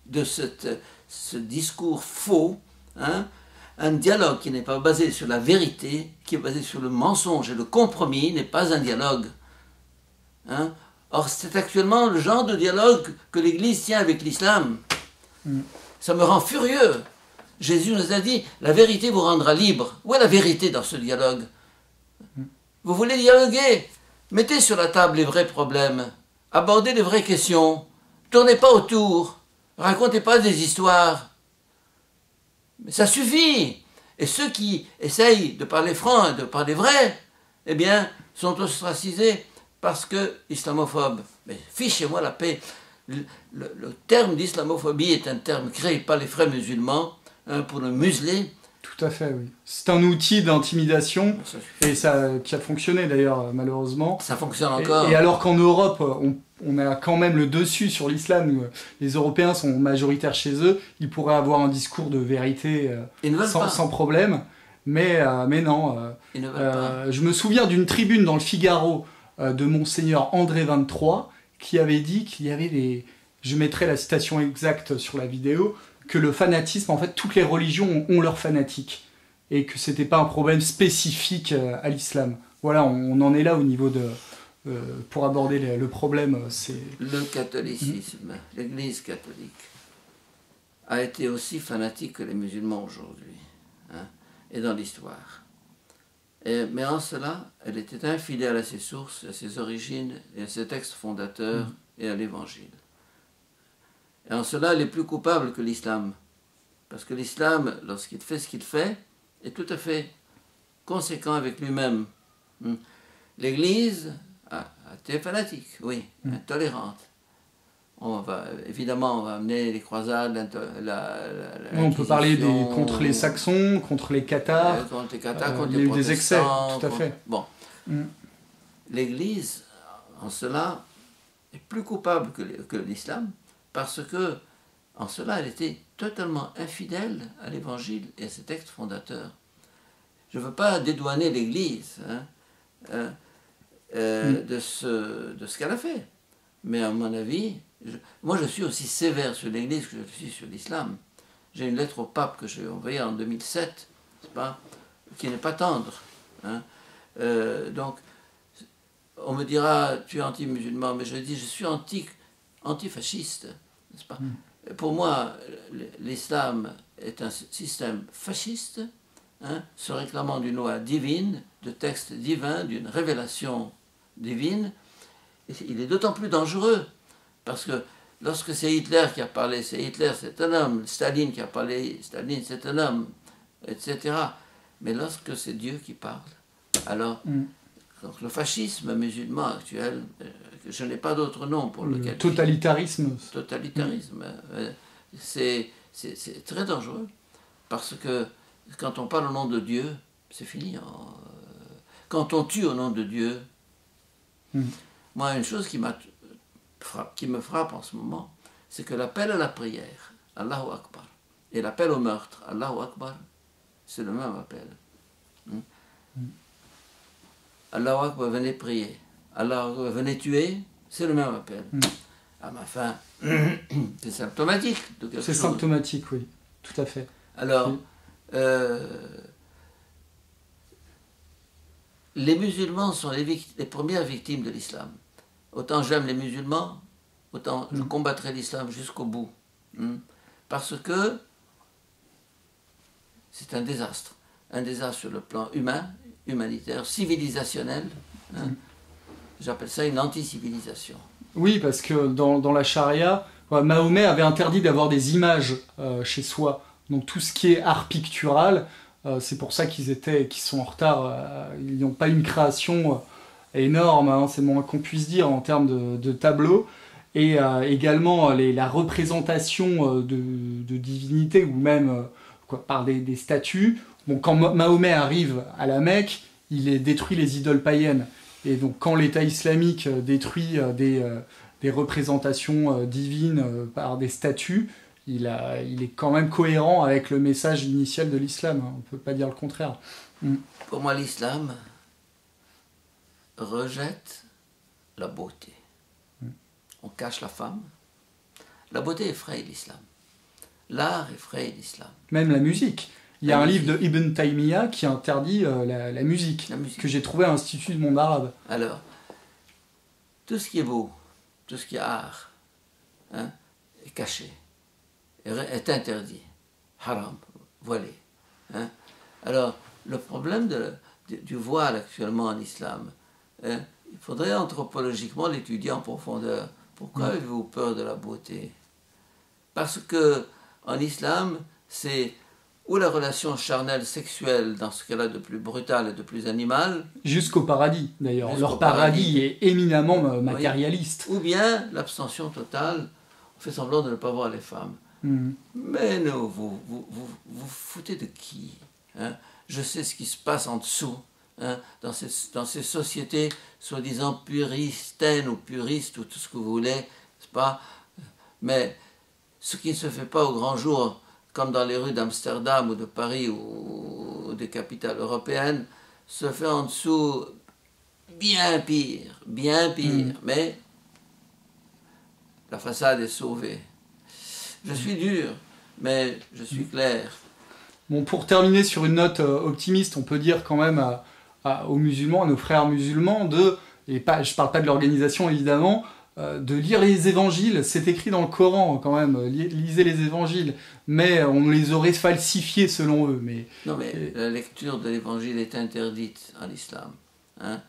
de ce discours faux, un dialogue qui n'est pas basé sur la vérité, qui est basé sur le mensonge et le compromis, n'est pas un dialogue. Or, c'est actuellement le genre de dialogue que l'Église tient avec l'islam. Ça me rend furieux. Jésus nous a dit, la vérité vous rendra libre. Où est la vérité dans ce dialogue? Vous voulez dialoguer? Mettez sur la table les vrais problèmes. Abordez les vraies questions. Tournez pas autour, racontez pas des histoires. Mais ça suffit. Et ceux qui essayent de parler franc et de parler vrai, eh bien, sont ostracisés parce que islamophobes. Mais fichez-moi la paix. Le terme d'islamophobie est un terme créé par les frères musulmans pour le museler. Tout à fait, oui. C'est un outil d'intimidation, et ça qui a fonctionné d'ailleurs, malheureusement. Ça fonctionne encore. Et alors qu'en Europe, on a quand même le dessus sur l'islam, les Européens sont majoritaires chez eux, ils pourraient avoir un discours de vérité sans problème, mais non. Ils ne veulent pas. Je me souviens d'une tribune dans le Figaro de Monseigneur André 23 qui avait dit qu'il y avait des... Je mettrai la citation exacte sur la vidéo, que le fanatisme, en fait, toutes les religions ont leurs fanatiques, et que c'était pas un problème spécifique à l'islam. Voilà, on en est là au niveau de... pour aborder le problème, c'est... Le catholicisme, l'Église catholique, a été aussi fanatique que les musulmans aujourd'hui, hein, et dans l'histoire. Mais en cela, elle était infidèle à ses sources, à ses origines, et à ses textes fondateurs, et à l'Évangile. Et en cela, elle est plus coupable que l'islam. Parce que l'islam, lorsqu'il fait ce qu'il fait, est tout à fait conséquent avec lui-même. L'Église a été fanatique, oui, intolérante. Évidemment, on va amener les croisades, on peut parler contre les Saxons, contre les Cathares. Contre les Cathares, contre il y a eu des excès, tout à fait. Bon. L'Église, en cela, est plus coupable que l'islam, parce que, en cela, elle était totalement infidèle à l'Évangile et à ses textes fondateurs. Je ne veux pas dédouaner l'Église de ce qu'elle a fait. Mais à mon avis, moi je suis aussi sévère sur l'Église que je suis sur l'islam. J'ai une lettre au pape que j'ai envoyée en 2007, qui n'est pas tendre. Hein. Donc, on me dira, tu es anti-musulman, mais je dis, je suis antifasciste. N'est-ce pas ? Pour moi, l'islam est un système fasciste, hein, se réclamant d'une loi divine, de textes divins, d'une révélation divine. Et il est d'autant plus dangereux, parce que lorsque c'est Hitler qui a parlé, c'est Hitler, c'est un homme, Staline qui a parlé, Staline, c'est un homme, etc. Mais lorsque c'est Dieu qui parle, alors... Donc le fascisme musulman actuel, je n'ai pas d'autre nom pour le qualifier. Totalitarisme. Totalitarisme. C'est très dangereux, parce que quand on parle au nom de Dieu, c'est fini. Quand on tue au nom de Dieu, moi, une chose qui me frappe en ce moment, c'est que l'appel à la prière, Allahu Akbar, et l'appel au meurtre, Allahu Akbar, c'est le même appel. Allahu Akbar, venez prier. Allahu Akbar, venez tuer, c'est le même appel. À ma fin, c'est symptomatique de quelque chose. C'est symptomatique, oui, tout à fait. Alors, les musulmans sont les premières victimes de l'islam. Autant j'aime les musulmans, autant je combattrai l'islam jusqu'au bout. Parce que c'est un désastre. Un désastre sur le plan humain, humanitaire, civilisationnel. Hein. J'appelle ça une anti-civilisation. Oui, parce que dans la charia, Mahomet avait interdit d'avoir des images chez soi. Donc tout ce qui est art pictural, c'est pour ça qu'ils sont en retard. Ils n'ont pas une création énorme, hein, c'est le moins qu'on puisse dire en termes de tableaux. Et également la représentation de divinités, ou même par des statues. Bon, quand Mahomet arrive à la Mecque, il détruit les idoles païennes. Et donc quand l'État islamique détruit des représentations divines par des statues, il est quand même cohérent avec le message initial de l'islam. On ne peut pas dire le contraire. Pour moi, l'islam rejette la beauté. On cache la femme. La beauté effraie l'islam. L'art effraie l'islam. Même la musique. Il y a un livre de Ibn Taymiyyah qui interdit la musique, que j'ai trouvé à l'Institut du monde arabe. Alors, tout ce qui est beau, tout ce qui est art, hein, est caché, est interdit, haram, voilé. Hein. Alors, le problème du voile actuellement en islam, hein, il faudrait anthropologiquement l'étudier en profondeur. Pourquoi avez-vous peur de la beauté? Parce que en islam, c'est ou la relation charnelle sexuelle, dans ce cas-là de plus brutal et de plus animal. Jusqu'au paradis, d'ailleurs. Leur paradis est éminemment matérialiste. Oui. Ou bien l'abstention totale, on fait semblant de ne pas voir les femmes. Mais non, vous foutez de qui? hein. Je sais ce qui se passe en dessous, hein, dans ces sociétés soi-disant puritaines ou puristes ou tout ce que vous voulez, n'est-ce pas? Mais ce qui ne se fait pas au grand jour, comme dans les rues d'Amsterdam ou de Paris ou des capitales européennes, se fait en dessous bien pire, mais la façade est sauvée. Je suis dur, mais je suis clair. Bon, pour terminer sur une note optimiste, on peut dire quand même aux musulmans, à nos frères musulmans, je parle pas de l'organisation évidemment, de lire les évangiles. C'est écrit dans le Coran quand même, lisez les évangiles, mais on les aurait falsifiés selon eux. Non, mais la lecture de l'évangile est interdite en islam. Hein.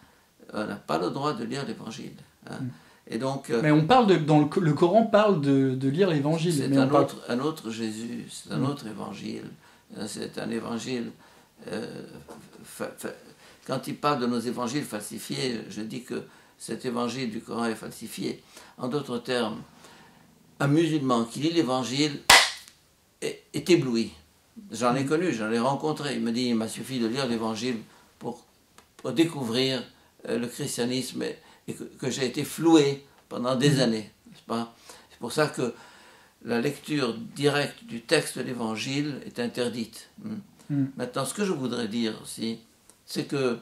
On n'a pas le droit de lire l'évangile. Hein. Et donc, mais on parle le Coran parle de lire l'évangile. C'est un autre Jésus, c'est un autre évangile. C'est un évangile. Quand il parle de nos évangiles falsifiés, je dis que cet évangile du Coran est falsifié. En d'autres termes, un musulman qui lit l'évangile est ébloui. J'en ai connu, j'en ai rencontré. Il me dit, il m'a suffi de lire l'évangile pour découvrir le christianisme et que j'ai été floué pendant des années. N'est-ce pas? C'est pour ça que la lecture directe du texte de l'évangile est interdite. Maintenant, ce que je voudrais dire aussi, c'est que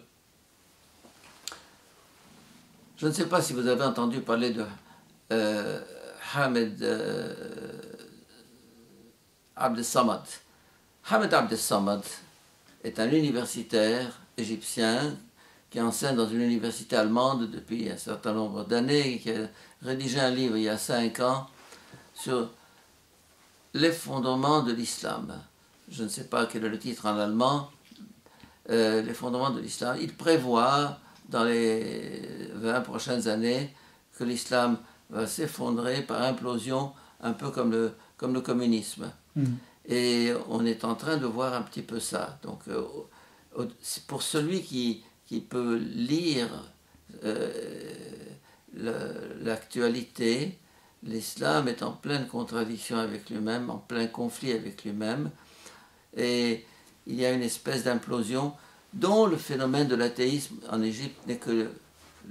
je ne sais pas si vous avez entendu parler de Hamed Abdel Samad. Hamed Abdel Samad est un universitaire égyptien qui enseigne dans une université allemande depuis un certain nombre d'années, qui a rédigé un livre il y a 5 ans sur l'effondrement de l'islam. Je ne sais pas quel est le titre en allemand. L'effondrement de l'islam. Il prévoit dans les 20 prochaines années que l'islam va s'effondrer par implosion, un peu comme le communisme. Et on est en train de voir un petit peu ça. Donc, pour celui qui peut lire l'actualité, l'islam est en pleine contradiction avec lui-même, en plein conflit avec lui-même, et il y a une espèce d'implosion dont le phénomène de l'athéisme en Égypte n'est que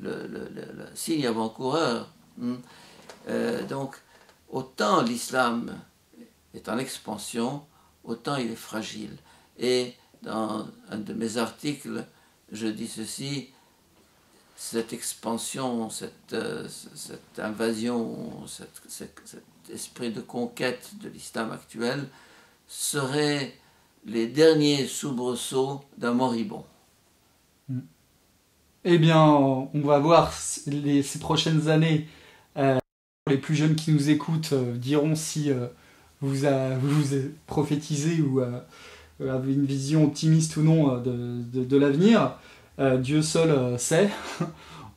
le signe avant-coureur. Donc, autant l'islam est en expansion, autant il est fragile. Et dans un de mes articles, je dis ceci: cette expansion, cette invasion, cet esprit de conquête de l'islam actuel serait les derniers soubresauts d'un moribond. Eh bien, on va voir ces prochaines années. Les plus jeunes qui nous écoutent diront si vous prophétisez ou avez une vision optimiste ou non de l'avenir. Dieu seul sait,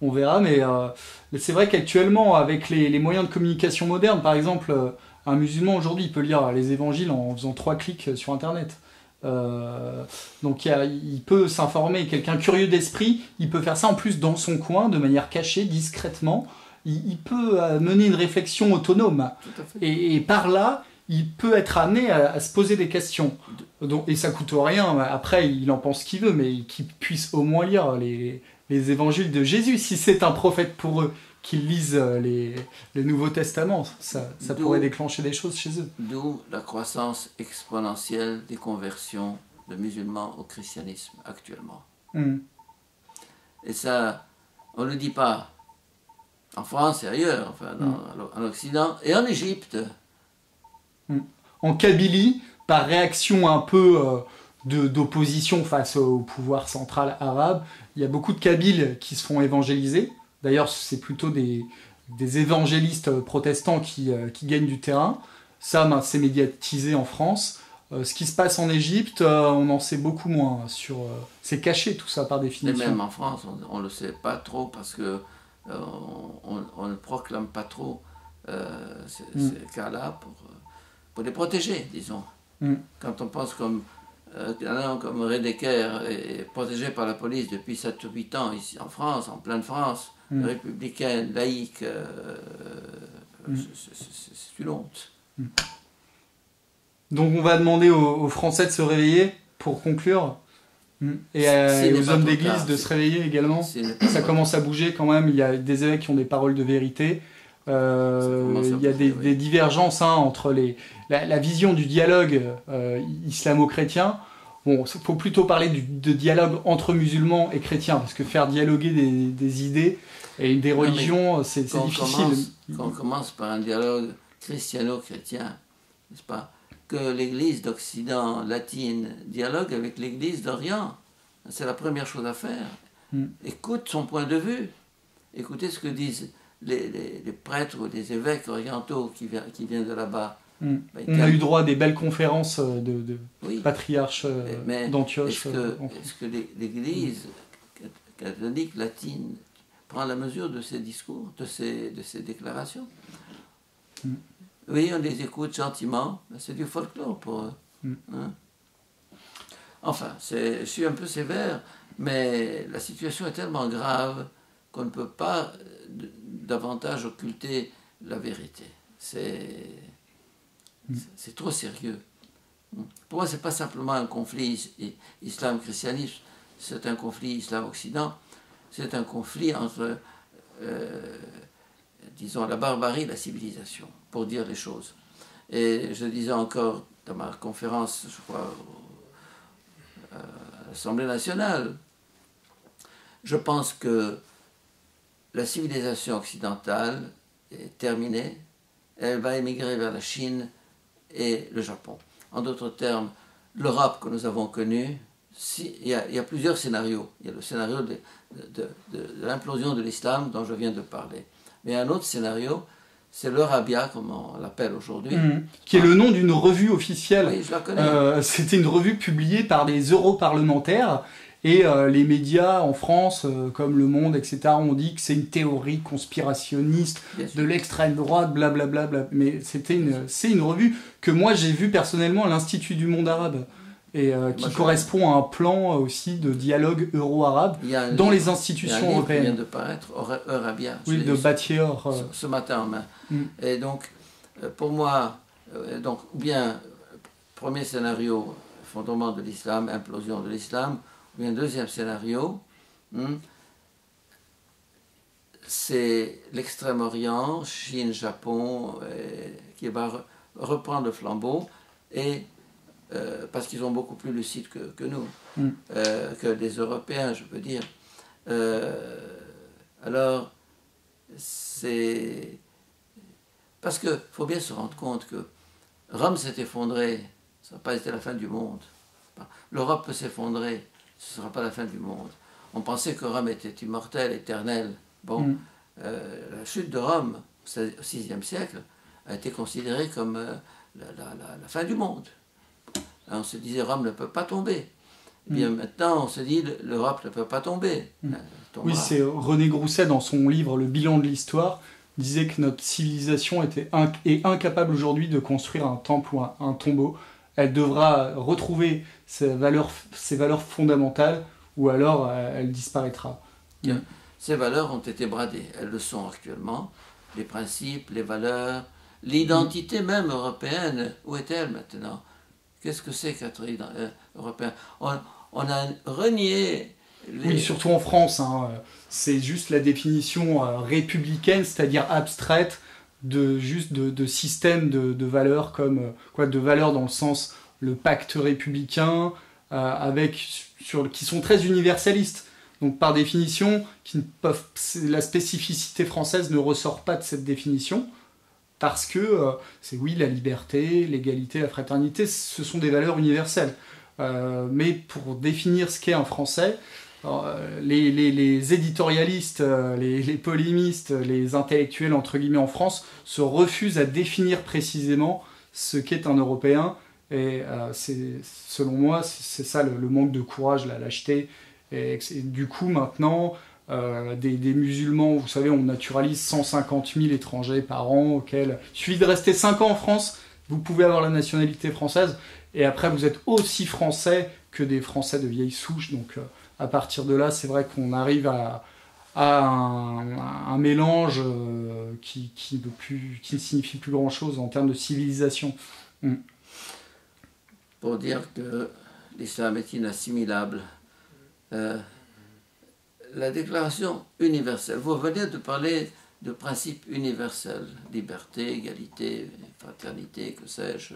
on verra, mais c'est vrai qu'actuellement, avec les moyens de communication modernes, par exemple, un musulman aujourd'hui, il peut lire les évangiles en faisant 3 clics sur Internet. Donc il peut s'informer, quelqu'un curieux d'esprit, il peut faire ça en plus dans son coin, de manière cachée, discrètement. Il peut mener une réflexion autonome. Et par là, il peut être amené à se poser des questions. Donc, et ça coûte rien. Après, il en pense ce qu'il veut, mais qu'il puisse au moins lire les évangiles de Jésus. Si c'est un prophète pour eux, qu'ils lisent les Nouveaux Testaments, ça pourrait déclencher des choses chez eux. D'où la croissance exponentielle des conversions de musulmans au christianisme actuellement. Et ça, on ne le dit pas en France et ailleurs, enfin, en Occident et en Égypte. En Kabylie, par réaction un peu d'opposition face au pouvoir central arabe, il y a beaucoup de Kabyles qui se font évangéliser. D'ailleurs, c'est plutôt des évangélistes protestants qui gagnent du terrain. Ça, c'est médiatisé en France. Ce qui se passe en Égypte, on en sait beaucoup moins. C'est caché tout ça par définition. Et même en France, on ne le sait pas trop parce que on ne proclame pas trop ces cas-là pour les protéger, disons. Quand on pense comme un homme comme Redeker est protégé par la police depuis 7 ou 8 ans ici en France, en pleine France, républicaine, laïque, c'est une honte. Donc on va demander aux Français de se réveiller pour conclure. Et S'il n'est aux pas hommes trop d'église tard, de se réveiller également. Ça tard. commence à bouger quand même. Il y a des évêques qui ont des paroles de vérité. Il y a des divergences entre la vision du dialogue islamo-chrétien. Bon, il faut plutôt parler de dialogue entre musulmans et chrétiens, parce que faire dialoguer des idées et des religions, c'est difficile. Quand on commence par un dialogue christiano-chrétien, n'est-ce pas, que l'Église d'Occident latine dialogue avec l'Église d'Orient, c'est la première chose à faire. Écoute son point de vue, écoutez ce que disent les prêtres ou les évêques orientaux qui viennent de là-bas. On a eu droit à des belles conférences de patriarches d'Antioche. Est-ce que l'Église catholique latine prend la mesure de ces discours, de ces déclarations? Oui, on les écoute gentiment, mais c'est du folklore pour eux. Hein? Enfin, je suis un peu sévère, mais la situation est tellement grave qu'on ne peut pas davantage occulter la vérité. C'est trop sérieux. Pour moi, ce n'est pas simplement un conflit islam-christianisme, c'est un conflit islam-occident, c'est un conflit entre, disons, la barbarie et la civilisation, pour dire les choses. Et je disais encore dans ma conférence, je crois, à l'Assemblée nationale, je pense que la civilisation occidentale est terminée, elle va émigrer vers la Chine et le Japon. En d'autres termes, l'Europe que nous avons connue, il y a plusieurs scénarios. Il y a le scénario de l'implosion de l'islam dont je viens de parler. Mais un autre scénario, c'est l'Eurabia, comme on l'appelle aujourd'hui. Qui est le nom d'une revue officielle. Oui, je la connais. C'était une revue publiée par des europarlementaires. Et les médias en France, comme Le Monde, etc., ont dit que c'est une théorie conspirationniste de l'extrême droite, blablabla. Mais c'est une revue que moi j'ai vue personnellement à l'Institut du monde arabe. Et qui correspond à un plan aussi de dialogue euro-arabe dans les institutions européennes. Il vient de paraître, Eurabia. Oui, de Batior. Ce matin en main. Et donc, pour moi, bien, premier scénario, fondement de l'islam, implosion de l'islam, ou bien deuxième scénario, c'est l'Extrême-Orient, Chine, Japon, qui va reprendre le flambeau, et parce qu'ils sont beaucoup plus lucides que nous, que les Européens, je veux dire. Alors, c'est... Parce qu'il faut bien se rendre compte que Rome s'est effondrée, ça n'a pas été la fin du monde. L'Europe peut s'effondrer, ce ne sera pas la fin du monde. On pensait que Rome était immortel, éternel. Bon, la chute de Rome, au VIe siècle, a été considérée comme la fin du monde. On se disait Rome ne peut pas tomber. Et bien maintenant, on se dit l'Europe ne peut pas tomber. Oui, c'est René Grousset, dans son livre Le bilan de l'histoire, disait que notre civilisation est incapable aujourd'hui de construire un temple ou un tombeau. Elle devra retrouver ses valeurs fondamentales, ou alors elle disparaîtra. Ces valeurs ont été bradées. Elles le sont actuellement. Les principes, les valeurs, l'identité même européenne, où est-elle maintenant? Qu'est-ce que c'est qu'être européen? On a renié... Oui, surtout en France. C'est juste la définition républicaine, c'est-à-dire abstraite, de système de valeurs, comme de valeurs dans le sens le pacte républicain, qui sont très universalistes. Donc par définition, la spécificité française ne ressort pas de cette définition. Parce que c'est la liberté, l'égalité, la fraternité, ce sont des valeurs universelles. Mais pour définir ce qu'est un Français, les éditorialistes, les polémistes, les intellectuels entre guillemets en France se refusent à définir précisément ce qu'est un Européen. Et selon moi, c'est ça le manque de courage, la lâcheté. Et du coup, maintenant... des musulmans, vous savez, on naturalise 150 000 étrangers par an, il suffit de rester 5 ans en France, vous pouvez avoir la nationalité française, et après vous êtes aussi français que des Français de vieille souche, donc à partir de là, c'est vrai qu'on arrive à un mélange qui ne signifie plus grand-chose en termes de civilisation. Pour dire que l'islam est inassimilable. La déclaration universelle, vous venez de parler de principes universels, liberté, égalité, fraternité, que sais-je.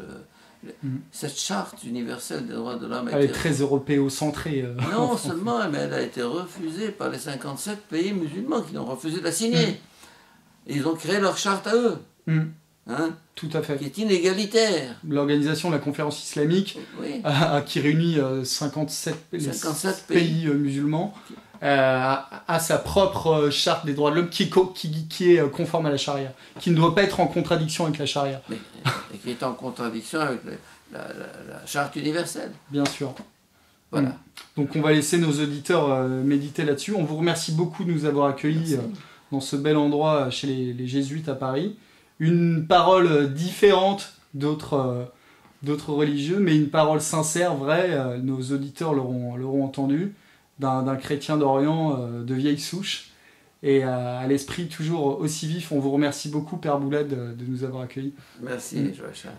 Cette charte universelle des droits de l'homme elle est très européocentrée. Non seulement, mais elle a été refusée par les 57 pays musulmans qui ont refusé de la signer. Ils ont créé leur charte à eux. Hein, tout à fait. Qui est inégalitaire. L'organisation de la conférence islamique, qui réunit 57 pays musulmans, a sa propre charte des droits de l'homme qui est conforme à la charia, qui ne doit pas être en contradiction avec la charia. Et qui est en contradiction avec la charte universelle. Bien sûr. Voilà. Donc on va laisser nos auditeurs méditer là-dessus. On vous remercie beaucoup de nous avoir accueillis dans ce bel endroit chez les Jésuites à Paris. Une parole différente d'autres religieux, mais une parole sincère, vraie. Nos auditeurs l'auront entendu, d'un chrétien d'Orient de vieille souche, et à l'esprit toujours aussi vif. On vous remercie beaucoup, Père Boulad, de nous avoir accueillis. Merci, Joachim.